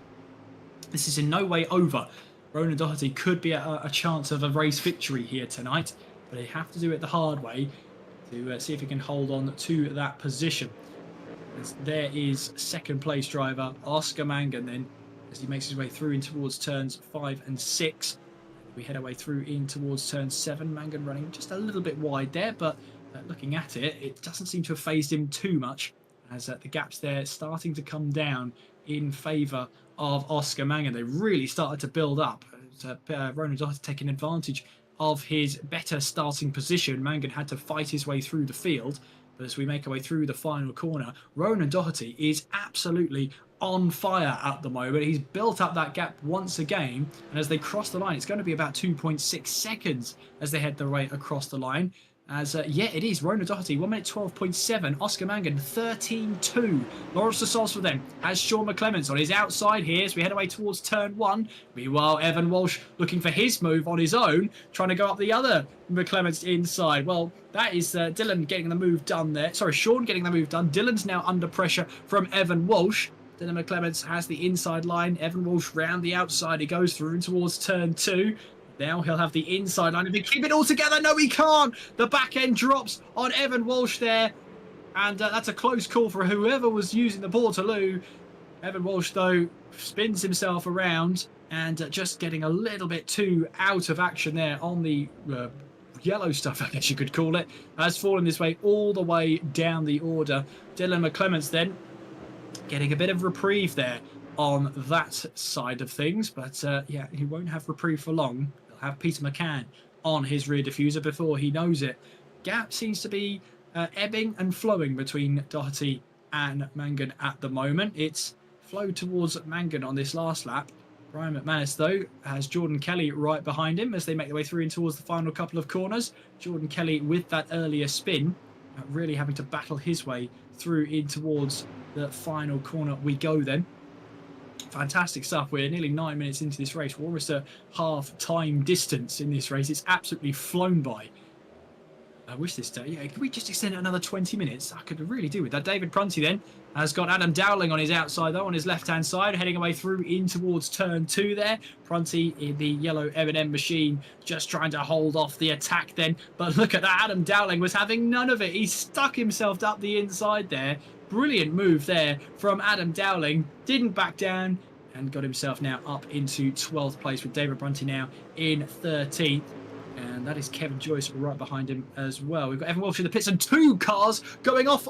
This is in no way over. Ronan Doherty could be a chance of a race victory here tonight, but they have to do it the hard way to see if he can hold on to that position. As there is second place driver Oscar Mangan then, as he makes his way through in towards turns 5 and 6. We head our way through in towards turn 7. Mangan running just a little bit wide there, but looking at it, it doesn't seem to have phased him too much, as the gaps there starting to come down in favour of Oscar Mangan. They really started to build up. Ronan Doherty taking advantage of his better starting position. Mangan had to fight his way through the field, but as we make our way through the final corner, Ronan Doherty is absolutely on fire at the moment. He's built up that gap once again, and as they cross the line, it's going to be about 2.6 seconds as they head their way across the line. As, yeah, it is. Ronan Doherty, 1 minute 12.7. Oscar Mangan, 13.2. Lawrence de Sosva then has Sean McClemens on his outside here as we head away towards turn 1. Meanwhile, Evan Walsh looking for his move on his own, trying to go up the other McClemens inside. Well, that is Dylan getting the move done there. Sorry, Sean getting the move done. Dylan's now under pressure from Evan Walsh. Dylan McClemens has the inside line. Evan Walsh round the outside. He goes through and towards turn 2. Now he'll have the inside line. If he keep it all together, no, he can't. The back end drops on Evan Walsh there. And that's a close call for whoever was using the Portaloo. Evan Walsh, though, spins himself around and just getting a little bit too out of action there on the yellow stuff, I guess you could call it. Has fallen this way all the way down the order. Dylan McClemens then getting a bit of reprieve there on that side of things. But yeah, he won't have reprieve for long. Have Peter McCann on his rear diffuser before he knows it. Gap seems to be ebbing and flowing between Doherty and Mangan at the moment. It's flowed towards Mangan on this last lap. Brian McManus, though, has Jordan Kelly right behind him as they make their way through in towards the final couple of corners. Jordan Kelly with that earlier spin, really having to battle his way through in towards the final corner we go then. Fantastic stuff. We're nearly 9 minutes into this race. We're almost a half-time distance in this race. It's absolutely flown by. I wish this day, yeah, could we just extend it another 20 minutes? I could really do with that. David Prunty then has got Adam Dowling on his outside, though, on his left-hand side, heading away through in towards turn 2 there. Prunty in the yellow M&M machine, just trying to hold off the attack then. But look at that. Adam Dowling was having none of it. He stuck himself up the inside there. Brilliant move there from Adam Dowling. Didn't back down and got himself now up into 12th place with David Prunty now in 13th. And that is Kevin Joyce right behind him as well. We've got Evan Walsh in the pits and 2 cars going off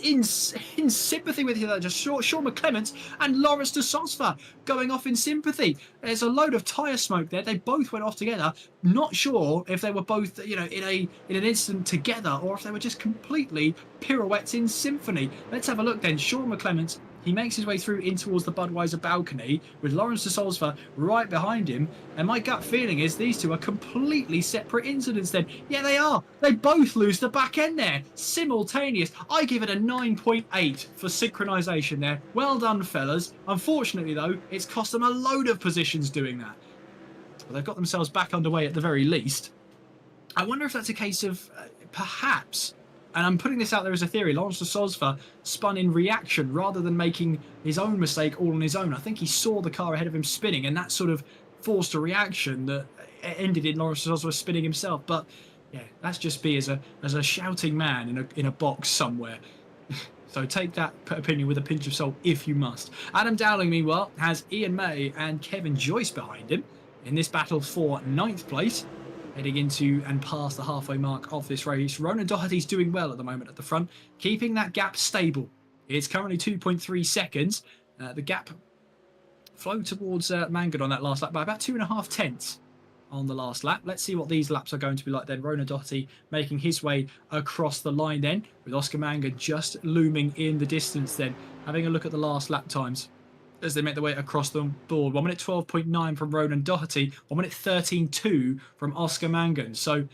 in sympathy with each other. Just Sean McClemens and Lawrence de Sosva going off in sympathy. There's a load of tyre smoke there. They both went off together. Not sure if they were both, you know, in an incident together or if they were just completely pirouettes in symphony. Let's have a look then. Sean McClemens, he makes his way through in towards the Budweiser balcony with Lawrence de Sosva right behind him. And my gut feeling is these two are completely separate incidents then. Yeah, they are. They both lose the back end there. Simultaneous. I give it a 9.8 for synchronisation there. Well done, fellas. Unfortunately, though, it's cost them a load of positions doing that. Well, they've got themselves back underway at the very least. I wonder if that's a case of perhaps... And I'm putting this out there as a theory. Lawrence de Sosva spun in reaction rather than making his own mistake all on his own. I think he saw the car ahead of him spinning, and that sort of forced a reaction that ended in Lawrence de Sosva spinning himself. But yeah, that's just me as a shouting man in a box somewhere. So take that opinion with a pinch of salt if you must. Adam Dowling, meanwhile, has Ian May and Kevin Joyce behind him in this battle for 9th place. Heading into and past the halfway mark of this race. Ronan Doherty's doing well at the moment at the front, keeping that gap stable. It's currently 2.3 seconds. The gap flowed towards Mangan on that last lap by about 2.5 tenths on the last lap. Let's see what these laps are going to be like then. Ronan Doherty making his way across the line then, with Oscar Mangan just looming in the distance then. Having a look at the last lap times as they make their way across the board. 1 minute 12.9 from Ronan Doherty, 1 minute 13.2 from Oscar Mangan. So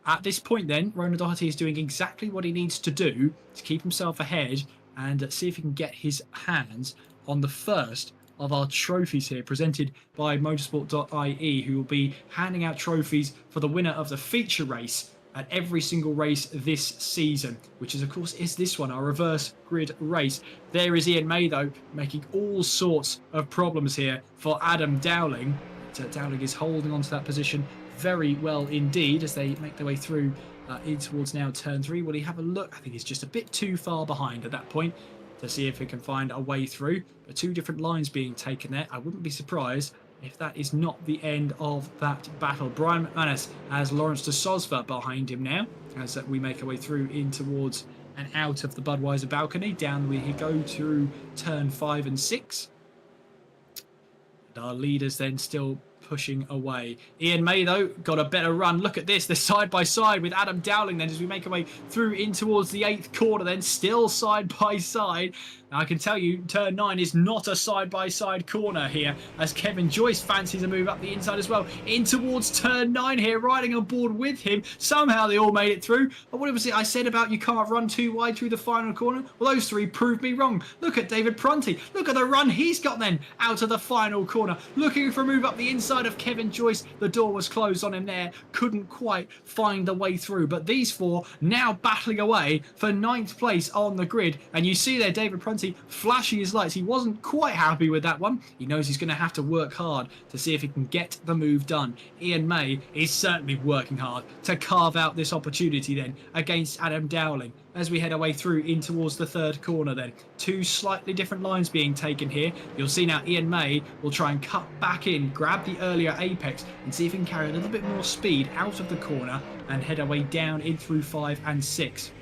at this point then, Ronan Doherty is doing exactly what he needs to do to keep himself ahead and see if he can get his hands on the first of our trophies here, presented by Motorsport.ie, who will be handing out trophies for the winner of the feature race at every single race this season, which is, of course, is this one, our reverse grid race. There is Ian May, though, making all sorts of problems here for Adam Dowling. Dowling is holding on to that position very well indeed as they make their way through in towards now turn 3. Will he have a look? I think he's just a bit too far behind at that point to see if he can find a way through. But 2 different lines being taken there. I wouldn't be surprised if that is not the end of that battle. Brian McManus has Lawrence de Sosva behind him now as we make our way through in towards and out of the Budweiser balcony. Down we go through turn 5 and 6. And our leaders then still pushing away. Ian May, though, got a better run. Look at this. They're side by side with Adam Dowling then as we make our way through in towards the 8th corner then, still side by side. Now, I can tell you, turn 9 is not a side-by-side corner here, as Kevin Joyce fancies a move up the inside as well. In towards turn 9 here, riding on board with him. Somehow they all made it through. But what was it I said about you can't run too wide through the final corner? Well, those 3 proved me wrong. Look at David Prunty. Look at the run he's got then out of the final corner. Looking for a move up the inside of Kevin Joyce. The door was closed on him there. Couldn't quite find the way through. But these 4 now battling away for 9th place on the grid. And you see there David Prunty flashing his lights. He wasn't quite happy with that one. He knows he's going to have to work hard to see if he can get the move done. Ian May is certainly working hard to carve out this opportunity then against Adam Dowling as we head our way through in towards the 3rd corner then. 2 slightly different lines being taken here. You'll see now Ian May will try and cut back in, grab the earlier apex and see if he can carry a little bit more speed out of the corner and head our way down in through 5 and 6.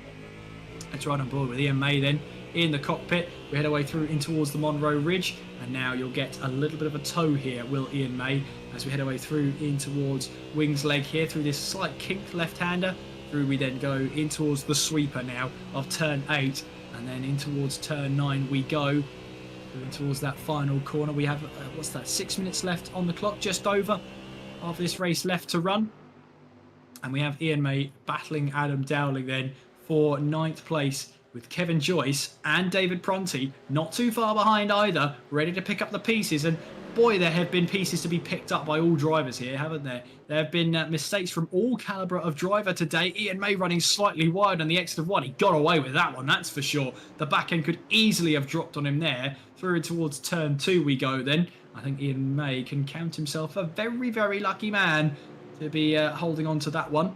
Let's ride on board with Ian May then in the cockpit. We head our way through in towards the Monroe Ridge, and now you'll get a little bit of a tow here, will Ian May, as we head our way through in towards Wings Leg here, through this slight kinked left-hander. Through we then go in towards the sweeper now of turn 8, and then in towards turn 9 we go. In towards that final corner. We have, what's that, 6 minutes left on the clock, just over, of this race left to run. And we have Ian May battling Adam Dowling then for 9th place, with Kevin Joyce and David Prunty not too far behind either, ready to pick up the pieces. And boy, there have been pieces to be picked up by all drivers here, haven't there? There have been mistakes from all calibre of driver today. Ian May running slightly wide on the exit of 1. He got away with that one, that's for sure. The back end could easily have dropped on him there. Through towards turn 2 we go then. I think Ian May can count himself a very, very lucky man to be holding on to that one.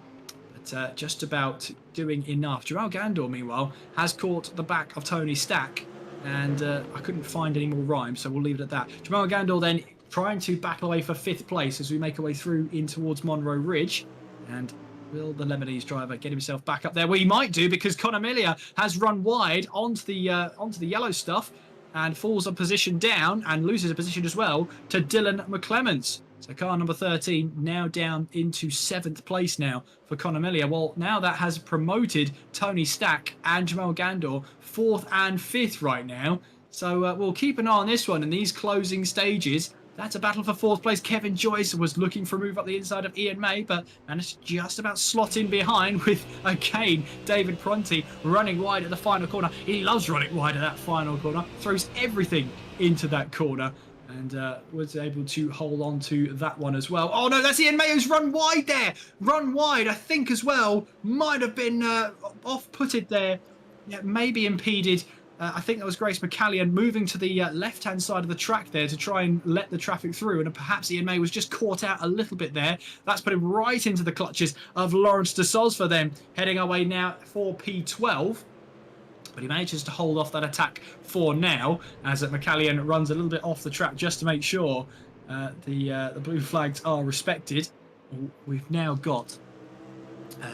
But just about doing enough. Jamal Gandor, meanwhile, has caught the back of Tony Stack. And I couldn't find any more rhymes, so we'll leave it at that. Jamal Gandor then trying to battle away for 5th place as we make our way through in towards Monroe Ridge. And will the Lebanese driver get himself back up there? Well, he might do, because Conor Miller has run wide onto the yellow stuff and falls a position down and loses a position as well to Dylan McClements. So car number 13 now down into 7th place now for Conor Miller. Well, now that has promoted Tony Stack and Jamal Gandor 4th and 5th right now. So we'll keep an eye on this one in these closing stages. That's a battle for 4th place. Kevin Joyce was looking for a move up the inside of Ian May, but managed to just about slot in behind with, again, David Prunty running wide at the final corner. He loves running wide at that final corner. Throws everything into that corner. And was able to hold on to that one as well. Oh no, that's Ian May who's run wide there. Run wide, I think as well. Might have been off-putted there. Yeah, maybe impeded. I think that was Grace McCallion moving to the left-hand side of the track there to try and let the traffic through. And perhaps Ian May was just caught out a little bit there. That's put him right into the clutches of Lawrence de Sosva then. Heading our way now for P12. But he manages to hold off that attack for now, as McCallion runs a little bit off the track just to make sure the blue flags are respected. We've now got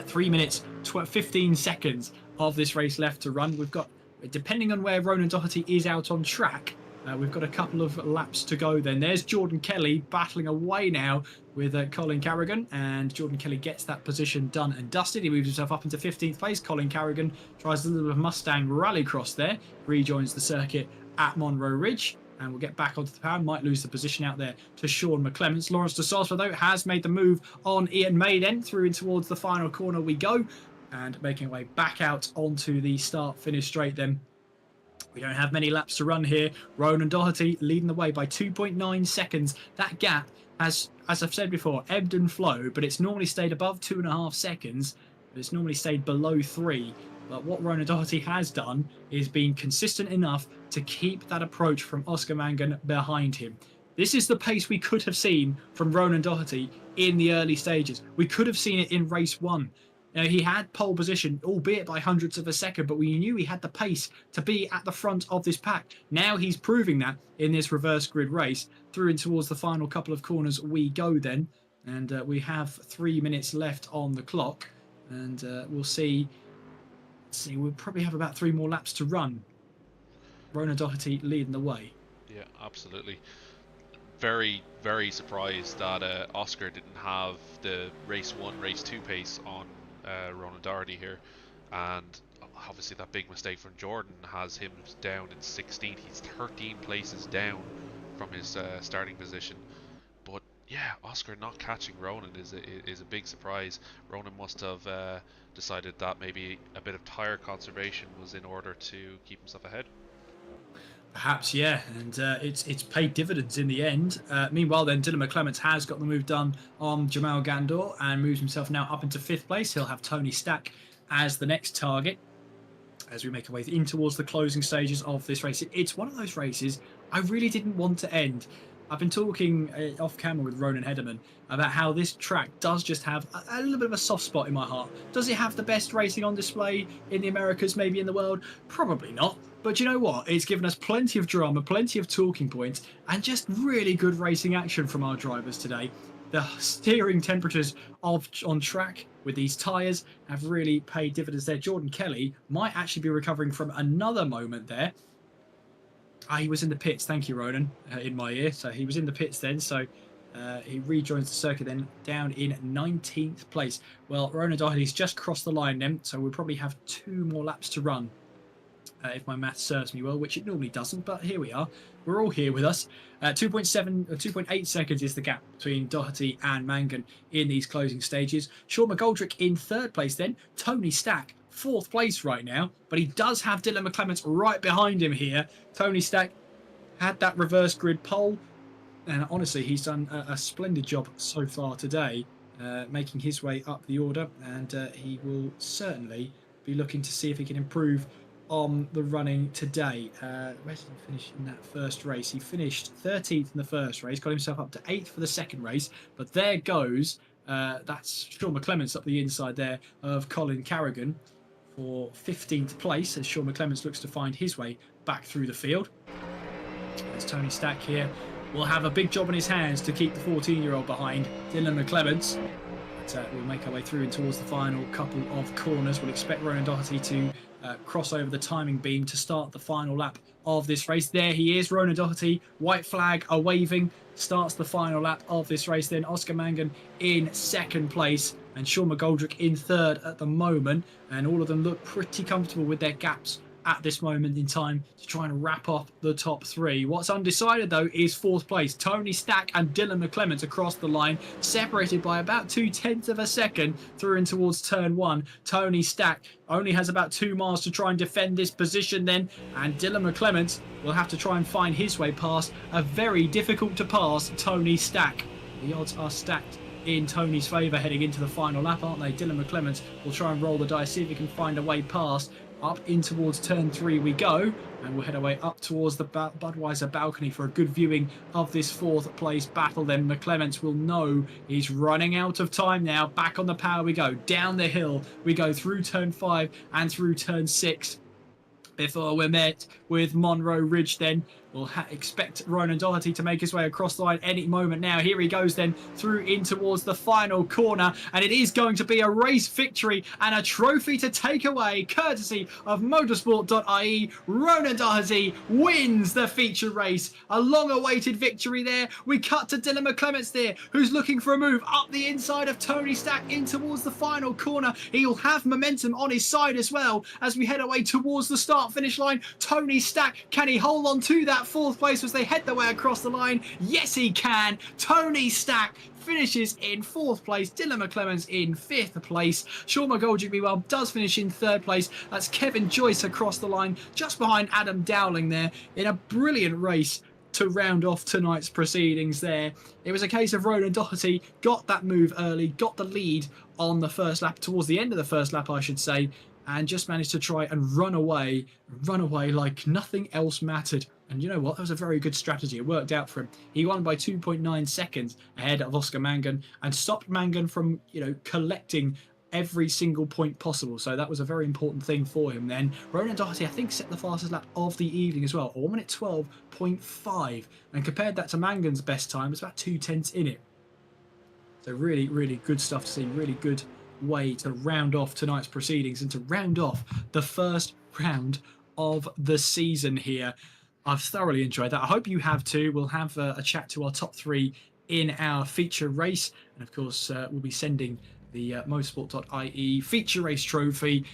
3 minutes, 15 seconds of this race left to run. We've got, depending on where Ronan Doherty is out on track, We've got a couple of laps to go then. There's Jordan Kelly battling away now with Colin Carrigan, and Jordan Kelly gets that position done and dusted. He moves himself up into 15th place. Colin Carrigan tries a little bit of Mustang rallycross there, rejoins the circuit at Monroe Ridge, and we'll get back onto the power. Might lose the position out there to Sean McClements. Lawrence de Sosva, though, has made the move on Ian Mayden. Through in towards the final corner we go, and making our way back out onto the start-finish straight then. We don't have many laps to run here. Ronan Doherty leading the way by 2.9 seconds. That gap has, as I've said before, ebbed and flowed, but it's normally stayed above 2.5 seconds. But it's normally stayed below 3. But what Ronan Doherty has done is been consistent enough to keep that approach from Oscar Mangan behind him. This is the pace we could have seen from Ronan Doherty in the early stages. We could have seen it in race 1. You know, he had pole position, albeit by hundredths of a second, but we knew he had the pace to be at the front of this pack. Now he's proving that in this reverse grid race. Through in towards the final couple of corners we go then. And we have 3 minutes left on the clock. And we'll see. Let's see, we'll probably have about 3 more laps to run. Ronan Doherty leading the way. Yeah, absolutely. Very, very surprised that Oscar didn't have the race 1, race 2 pace on Ronan Doherty here, and obviously that big mistake from Jordan has him down in 16th. He's 13 places down from his starting position. But yeah, Oscar not catching Ronan is a big surprise. Ronan must have decided that maybe a bit of tyre conservation was in order to keep himself ahead. Perhaps, yeah, and it's paid dividends in the end. Meanwhile, then, Dylan McClements has got the move done on Jamal Gandor and moves himself now up into 5th place. He'll have Tony Stack as the next target as we make our way in towards the closing stages of this race. It's one of those races I really didn't want to end. I've been talking off camera with Ronan Hederman about how this track does just have a little bit of a soft spot in my heart. Does it have the best racing on display in the Americas, maybe in the world? Probably not. But you know what? It's given us plenty of drama, plenty of talking points, and just really good racing action from our drivers today. The steering temperatures on track with these tyres have really paid dividends there. Jordan Kelly might actually be recovering from another moment there. He was in the pits, thank you, Ronan, in my ear. So he was in the pits then, so he rejoins the circuit then down in 19th place. Well, Ronan Doherty's just crossed the line then, so we'll probably have 2 more laps to run. If my math serves me well, which it normally doesn't, but here we are. We're all here with us. 2.8 seconds is the gap between Doherty and Mangan in these closing stages. Sean McGoldrick in 3rd place then. Tony Stack 4th place right now, but he does have Dylan McClements right behind him here. Tony Stack had that reverse grid pole, and honestly, he's done a splendid job so far today, making his way up the order, and he will certainly be looking to see if he can improve on the running today. Where did he finish in that first race? He finished 13th in the first race, got himself up to 8th for the second race, but there goes, that's Sean McClements up the inside there of Colin Carrigan for 15th place, as Sean McClements looks to find his way back through the field. As Tony Stack here will have a big job in his hands to keep the 14-year-old behind Dylan McClements. But we'll make our way through and towards the final couple of corners. We'll expect Ronan Doherty to cross over the timing beam to start the final lap of this race. There he is, Ronan Doherty, white flag a waving, starts the final lap of this race. Then Oscar Mangan in 2nd place and Sean McGoldrick in 3rd at the moment, and all of them look pretty comfortable with their gaps at this moment in time to try and wrap up the top 3. What's undecided though is 4th place. Tony Stack and Dylan McClements across the line, separated by about 0.2 of a second through and towards turn 1. Tony Stack only has about 2 miles to try and defend this position then, and Dylan McClements will have to try and find his way past a very difficult to pass Tony Stack. The odds are stacked in Tony's favour heading into the final lap, aren't they? Dylan McClements will try and roll the dice, see if he can find a way past. Up in towards turn 3 we go, and we'll head our way up towards the Budweiser balcony for a good viewing of this 4th place battle. Then McClements will know he's running out of time now. Back on the power we go, down the hill we go through turn 5 and through turn 6 before we're met with Monroe Ridge then. We'll expect Ronan Doherty to make his way across the line any moment now. Here he goes then through in towards the final corner, and it is going to be a race victory and a trophy to take away, courtesy of Motorsport.ie. Ronan Doherty wins the feature race. A long-awaited victory there. We cut to Dylan McClements there, who's looking for a move up the inside of Tony Stack in towards the final corner. He'll have momentum on his side as well as we head away towards the start-finish line. Tony Stack, can he hold on to that fourth place as they head their way across the line? Yes, he can. Tony Stack finishes in fourth place. Dylan McClements in fifth place. Sean McGoldrick, meanwhile, does finish in third place. That's Kevin Joyce across the line, just behind Adam Dowling there, in a brilliant race to round off tonight's proceedings there. It was a case of Ronan Doherty got that move early, got the lead on the first lap, towards the end of the first lap, I should say, and just managed to try and run away like nothing else mattered. And you know what? That was a very good strategy. It worked out for him. He won by 2.9 seconds ahead of Oscar Mangan and stopped Mangan from, collecting every single point possible. So that was a very important thing for him then. Ronan Doherty, I think, set the fastest lap of the evening as well. 1 minute 12.5. And compared that to Mangan's best time, it's about 2/10 in it. So really, really good stuff to see. Really good way to round off tonight's proceedings and to round off the first round of the season here. I've thoroughly enjoyed that. I hope you have too. We'll have a chat to our top 3 in our feature race. And of course, we'll be sending the Motorsport.ie feature race trophy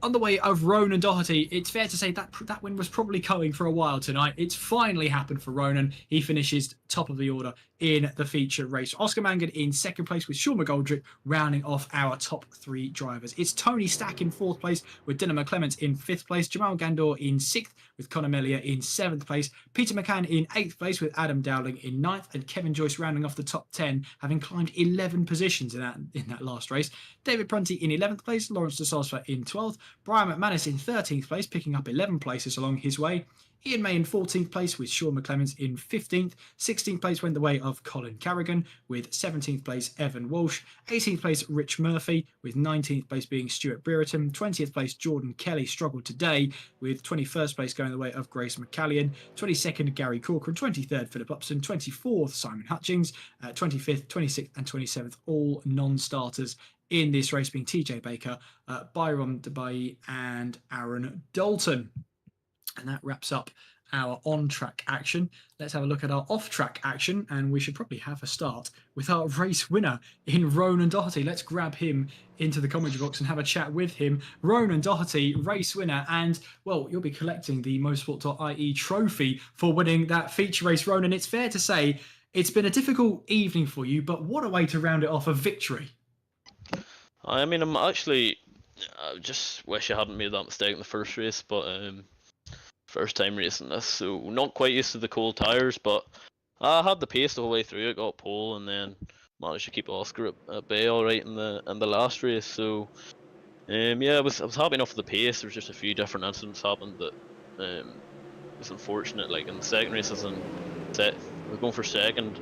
on the way of Ronan Doherty. It's fair to say that win was probably coming for a while tonight. It's finally happened for Ronan. He finishes top of the order in the feature race. Oscar Mangan in second place with Sean McGoldrick rounding off our top 3 drivers. It's Tony Stack in fourth place with Dylan McClements in fifth place. Jamal Gandor in sixth with Conor Melia in seventh place. Peter McCann in eighth place with Adam Dowling in ninth, and Kevin Joyce rounding off the top 10, having climbed 11 positions in that last race. David Prunty in 11th place, Lawrence de Salsfa in 12th, Brian McManus in 13th place, picking up 11 places along his way. Ian May in 14th place with Sean McClements in 15th. 16th place went the way of Colin Carrigan with 17th place Evan Walsh. 18th place Rich Murphy with 19th place being Stuart Brereton. 20th place Jordan Kelly struggled today with 21st place going the way of Grace McCallion. 22nd Gary Corcoran. 23rd Philip Upson. 24th Simon Hutchings. 25th, 26th and 27th all non-starters in this race being TJ Baker, Byron DeBay and Aaron Dalton. And that wraps up our on-track action. Let's have a look at our off-track action, and we should probably have a start with our race winner in Ronan Doherty. Let's grab him into the commentary box and have a chat with him. Ronan Doherty, race winner, and, well, you'll be collecting the Motorsport.ie trophy for winning that feature race, Ronan. It's fair to say it's been a difficult evening for you, but what a way to round it off, a victory. I mean, I just wish I hadn't made that mistake in the first race, but first time racing this, so not quite used to the cold tyres, but I had the pace the whole way through. It got pole and then managed to keep Oscar at bay all right in the last race. So yeah, I was happy enough with the pace. There was just a few different incidents happened that was unfortunate. Like in the second race, we're going for second,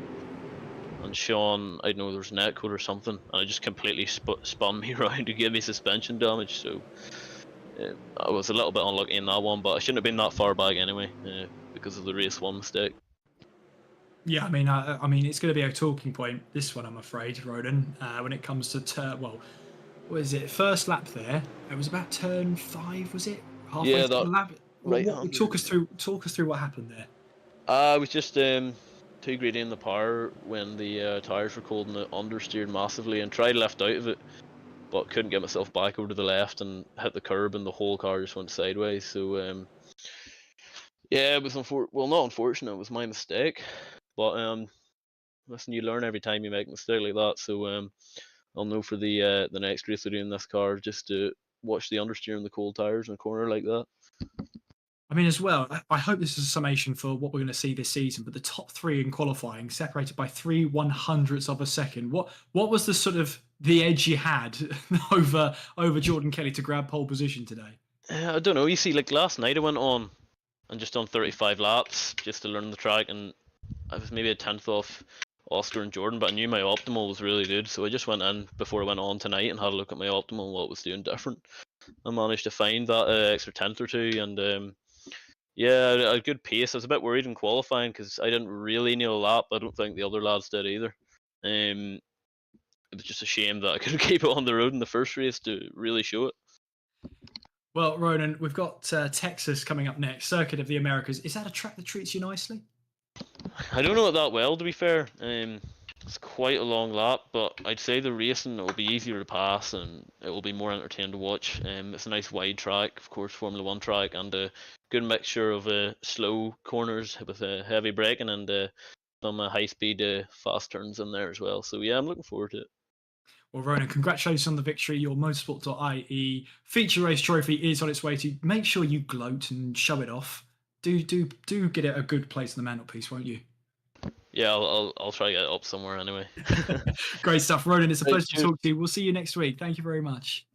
and Sean, I don't know, there was a net code or something, and it just completely spun me around to give me suspension damage. So I was a little bit unlucky in that one, but I shouldn't have been that far back anyway because of the race 1 mistake. Yeah, I mean, it's going to be a talking point, this one, I'm afraid, Ronan, when it comes to what is it? First lap there. It was about turn 5, was it? Halfway yeah, through the lap. Right. Talk us through what happened there. I was just too greedy in the power when the tyres were cold and it understeered massively, and tried left out of it, but couldn't get myself back over to the left and hit the curb, and the whole car just went sideways. So yeah, it was not unfortunate, it was my mistake, but listen, you learn every time you make a mistake like that. So I'll know for the next race I do in this car just to watch the understeer and the cold tires in a corner like that. I mean, as well, I hope this is a summation for what we're going to see this season, but the top 3 in qualifying separated by 3/100ths of a second. What was the sort of the edge you had over Jordan Kelly to grab pole position today? I don't know. You see, like last night I went on and just done 35 laps just to learn the track, and I was maybe a 10th off Oscar and Jordan, but I knew my optimal was really good, so I just went in before I went on tonight and had a look at my optimal and what was doing different. I managed to find that extra 10th or 2, and Yeah, a good pace. I was a bit worried in qualifying because I didn't really nail a lap. I don't think the other lads did either. It was just a shame that I couldn't keep it on the road in the first race to really show it. Well, Ronan, we've got Texas coming up next, Circuit of the Americas. Is that a track that treats you nicely? I don't know it that well, to be fair. It's quite a long lap, but I'd say the racing will be easier to pass and it will be more entertaining to watch. It's a nice wide track, of course, Formula One track, and a good mixture of slow corners with heavy braking and some high speed fast turns in there as well. So yeah, I'm looking forward to it. Well, Ronan, congratulations on the victory. Your Motorsport.ie feature race trophy is on its way to. Make sure you gloat and show it off. Do get it a good place on the mantelpiece, won't you? Yeah, I'll try to get it up somewhere anyway. Great stuff, Ronan. It's a Right, pleasure to cheers. talk to you. We'll see you next week. Thank you very much.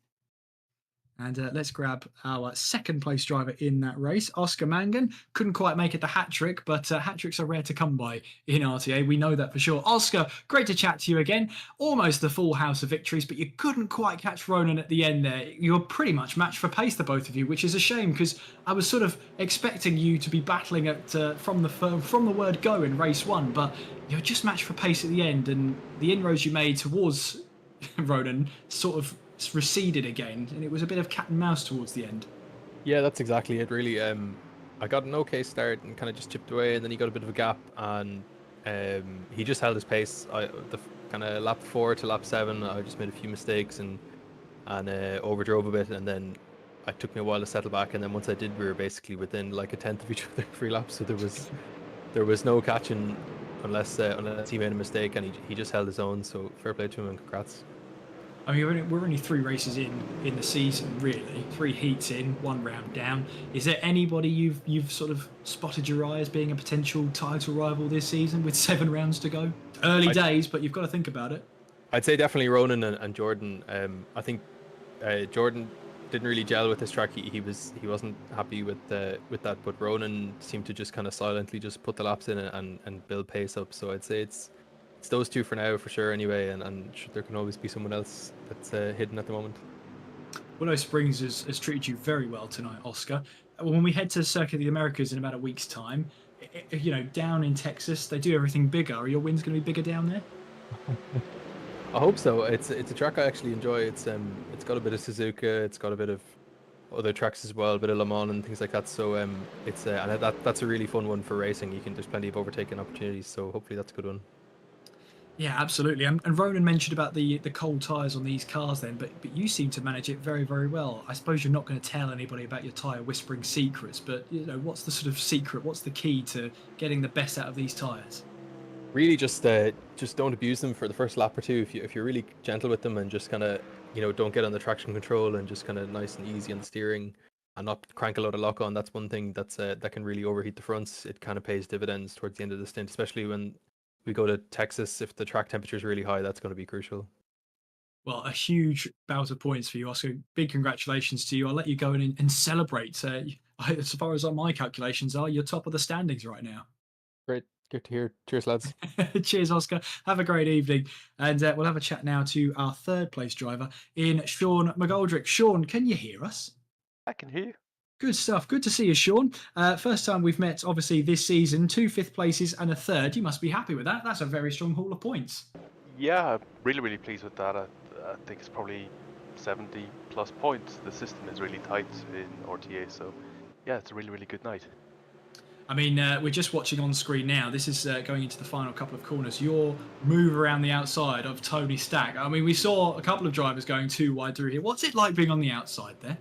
And let's grab our second place driver in that race, Oscar Mangan. Couldn't quite make it the hat trick, but hat tricks are rare to come by in RTA. We know that for sure. Oscar, great to chat to you again. Almost the full house of victories, but you couldn't quite catch Ronan at the end there. You're pretty much matched for pace, the both of you, which is a shame because I was sort of expecting you to be battling at from the word go in race one, but you're just matched for pace at the end, and the inroads you made towards Ronan sort of receded again, and it was a bit of cat and mouse towards the end. Yeah, that's exactly it. Really, I got an okay start and kind of just chipped away, and then he got a bit of a gap, and he just held his pace. The kind of lap 4 to lap 7, I just made a few mistakes and overdrove a bit, and then it took me a while to settle back. And then once I did, we were basically within like a tenth of each other every lap, so there was no catching unless he made a mistake, and he just held his own. So fair play to him and congrats. I mean, we're only 3 races in the season, really. 3 heats in, 1 round down. Is there anybody you've sort of spotted your eye as being a potential title rival this season with 7 rounds to go? Early days, but you've got to think about it. I'd say definitely Ronan and Jordan. I think Jordan didn't really gel with this track. He wasn't happy with that, but Ronan seemed to just kind of silently just put the laps in and build pace up. So I'd say it's those two for now, for sure, anyway, and there can always be someone else that's hidden at the moment. Willow Springs has treated you very well tonight, Oscar. When we head to Circuit of the Americas in about a week's time, down in Texas, they do everything bigger. Are your wins going to be bigger down there? I hope so. It's a track I actually enjoy. It's got a bit of Suzuka, it's got a bit of other tracks as well, a bit of Le Mans and things like that. So it's and that's a really fun one for racing. There's plenty of overtaking opportunities. So hopefully that's a good one. Yeah, absolutely. And Ronan mentioned about the cold tyres on these cars then, but you seem to manage it very, very well. I suppose you're not going to tell anybody about your tyre whispering secrets, but what's the sort of secret? What's the key to getting the best out of these tyres? Really, just don't abuse them for the first lap or two. If you're really gentle with them and just kind of don't get on the traction control and just kind of nice and easy on the steering and not crank a load of lock on, that's one thing that can really overheat the fronts. It kind of pays dividends towards the end of the stint, especially when we go to Texas. If the track temperature is really high, that's going to be crucial. Well, a huge bout of points for you, Oscar. Big congratulations to you. I'll let you go and celebrate. As far as my calculations are, you're top of the standings right now. Great. Good to hear. Cheers, lads. Cheers, Oscar. Have a great evening. And we'll have a chat now to our third place driver in Sean McGoldrick. Sean, can you hear us? I can hear you. Good stuff. Good to see you, Sean. First time we've met, obviously, this season. 2 fifth places and a third. You must be happy with that. That's a very strong haul of points. Yeah, I'm really, really pleased with that. I think it's probably 70 plus points. The system is really tight in RTA, so yeah, it's a really, really good night. I mean, we're just watching on screen now. This is going into the final couple of corners. Your move around the outside of Tony Stack. I mean, we saw a couple of drivers going too wide through here. What's it like being on the outside there?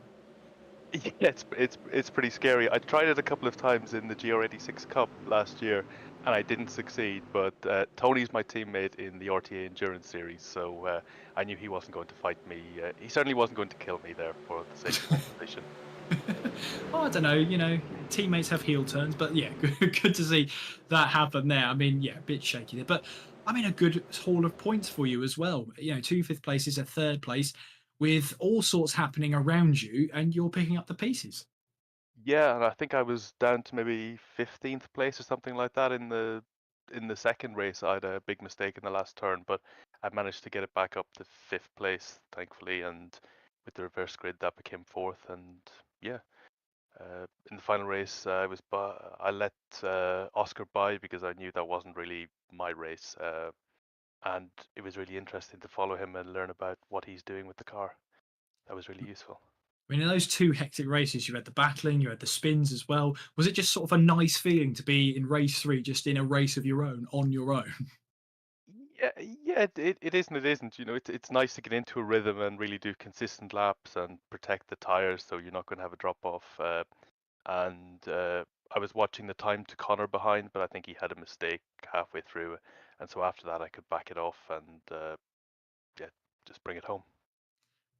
Yeah, it's pretty scary. I tried it a couple of times in the GR86 Cup last year, and I didn't succeed. But Tony's my teammate in the RTA Endurance Series, so I knew he wasn't going to fight me. He certainly wasn't going to kill me there for the sake of competition. Oh, I don't know, teammates have heel turns, but yeah, good to see that happen there. I mean, yeah, a bit shaky there, but I mean, a good haul of points for you as well. 2 fifth places, a third place, with all sorts happening around you, and you're picking up the pieces. Yeah, and I think I was down to maybe 15th place or something like that in the second race. I had a big mistake in the last turn, but I managed to get it back up to 5th place, thankfully, and with the reverse grid that became 4th, and yeah, In the final race, I let Oscar by because I knew that wasn't really my race, and it was really interesting to follow him and learn about what he's doing with the car. That was really useful. I mean, in those two hectic races, you had the battling, you had the spins as well. Was it just sort of a nice feeling to be in race 3, just in a race of your own, on your own? Yeah, it is and it isn't. You know, it's nice to get into a rhythm and really do consistent laps and protect the tires, so you're not going to have a drop off. And I was watching the time to Connor behind, but I think he had a mistake halfway through, and so after that I could back it off and yeah, just bring it home.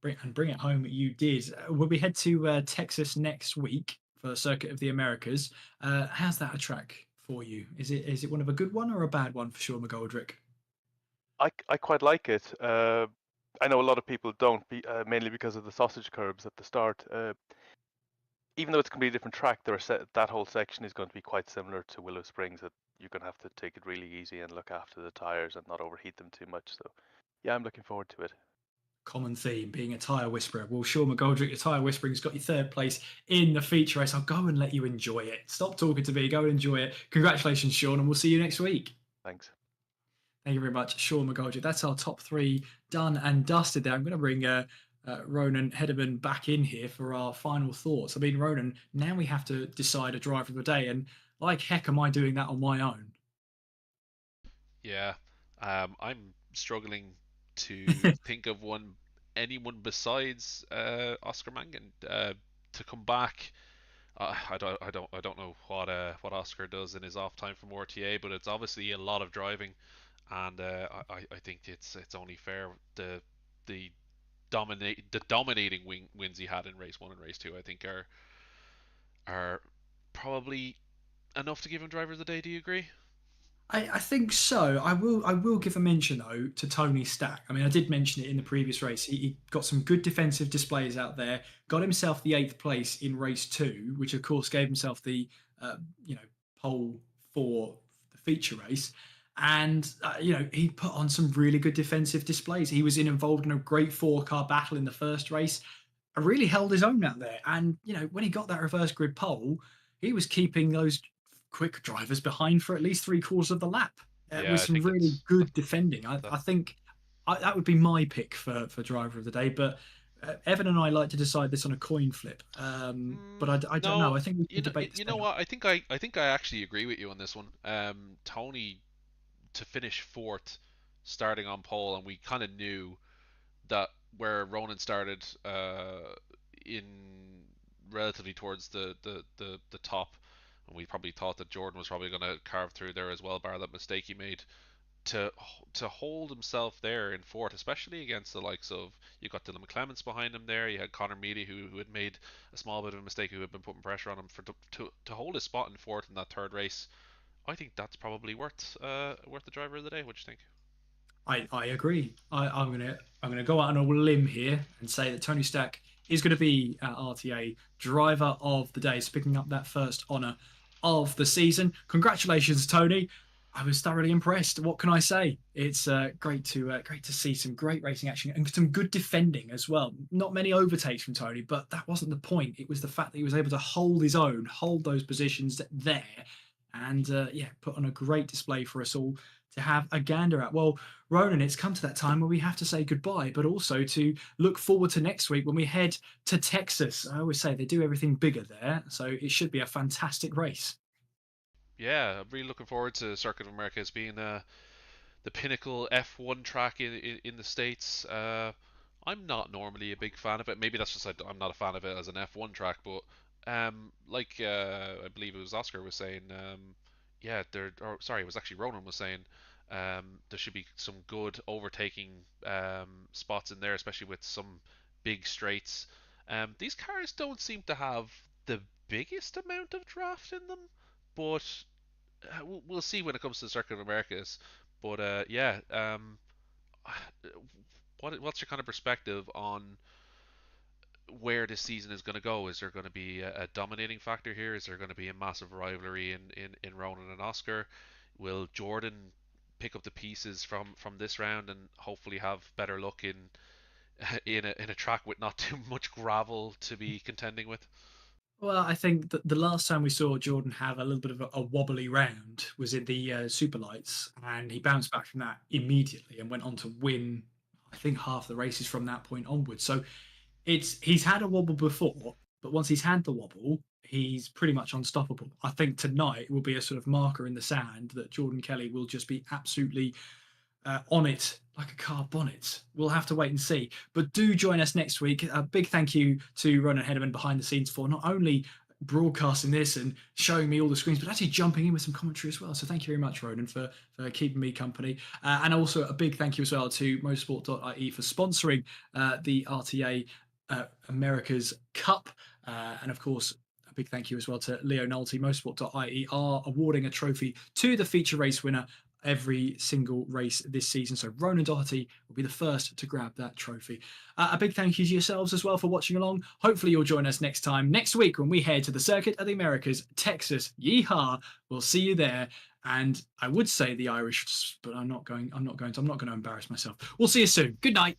Bring it home, you did. Will we head to Texas next week for the Circuit of the Americas? How's that a track for you? Is it one of a good one or a bad one for Sean McGoldrick? I quite like it. I know a lot of people don't, mainly because of the sausage curbs at the start. Even though it's a completely different track, that whole section is going to be quite similar to Willow Springs. That you're going to have to take it really easy and look after the tires and not overheat them too much. So, yeah, I'm looking forward to it. Common theme being a tyre whisperer. Well, Sean McGoldrick, your tyre whispering's got you third place in the feature race. I'll go and let you enjoy it. Stop talking to me. Go and enjoy it. Congratulations, Sean, and we'll see you next week. Thanks. Thank you very much, Sean McGoldrick. That's our top 3 done and dusted there. I'm going to bring Ronan Hederman back in here for our final thoughts. I mean, Ronan, now we have to decide a driver of the day, and like heck am I doing that on my own? Yeah, I'm struggling to think of anyone besides Oscar Mangan to come back. I don't know what Oscar does in his off time from RTA, but it's obviously a lot of driving, and I think it's only fair the dominating wins he had in race 1 and race 2 I think are probably enough to give him driver of the day. Do you agree? I think so. I will give a mention though to Tony Stack. I mean, I did mention it in the previous race. He got some good defensive displays out there. Got himself the 8th place in race 2, which of course gave himself the you know pole for the feature race. And he put on some really good defensive displays. He was involved in a great 4-car battle in the first race. I really held his own out there. And when he got that reverse grid pole, he was keeping those quick drivers behind for at least 3/4 of the lap Yeah, with I some think really good defending. I that's think that would be my pick for driver of the day. But Evan and I like to decide this on a coin flip. But I don't know. no. I think we can debate this. You know what? I think I actually agree with you on this one. Tony to finish 4th, starting on pole, and we kind of knew that where Ronan started in relatively towards the top, and we probably thought that Jordan was probably going to carve through there as well, bar that mistake he made. To hold himself there in 4th, especially against the likes of, you got Dylan McClements behind him there, you had Connor Mealy who had made a small bit of a mistake, who had been putting pressure on him to hold his spot in 4th in that 3rd race. I think that's probably worth the driver of the day. What do you think? I agree. I'm gonna go out on a limb here and say that Tony Stack is going to be RTA driver of the day, so picking up that first honour of the season. Congratulations, Tony. I was thoroughly impressed. What can I say? It's great to see some great racing action and some good defending as well. Not many overtakes from Tony, but that wasn't the point. It was the fact that he was able to hold his own, hold those positions there, and put on a great display for us all to have a gander at. Well, Ronan, it's come to that time where we have to say goodbye, but also to look forward to next week when we head to Texas. I always say they do everything bigger there, so it should be a fantastic race. Yeah, I'm really looking forward to Circuit of America as being the pinnacle F1 track in the States. I'm not normally a big fan of it. Maybe that's just I'm not a fan of it as an F1 track, but I believe it was Oscar was saying, yeah, it was actually Ronan was saying, there should be some good overtaking spots in there, especially with some big straights. These cars don't seem to have the biggest amount of draft in them, but we'll see when it comes to the Circuit of Americas. But what's your kind of perspective on where this season is going to go? Is there going to be a dominating factor here? Is there going to be a massive rivalry in Ronan and Oscar? Will Jordan pick up the pieces from this round and hopefully have better luck in a track with not too much gravel to be contending with? Well, I think that the last time we saw Jordan have a little bit of a wobbly round was in the Super Lights, and he bounced back from that immediately and went on to win, I think, half the races from that point onwards. So he's had a wobble before, but once he's had the wobble, he's pretty much unstoppable. I think tonight will be a sort of marker in the sand that Jordan Kelly will just be absolutely on it like a car bonnet. We'll have to wait and see. But do join us next week. A big thank you to Ronan Hederman behind the scenes for not only broadcasting this and showing me all the screens, but actually jumping in with some commentary as well. So thank you very much, Ronan, for keeping me company. And also a big thank you as well to Motorsport.ie for sponsoring the RTA America's Cup. And of course, a big thank you as well to Leo Nolte. Motorsport.ie are awarding a trophy to the feature race winner every single race this season. So Ronan Doherty will be the first to grab that trophy. A big thank you to yourselves as well for watching along. Hopefully you'll join us next time, next week, when we head to the Circuit of the Americas, Texas. Yeehaw! We'll see you there. And I would say the Irish, but I'm not going to embarrass myself. We'll see you soon. Good night.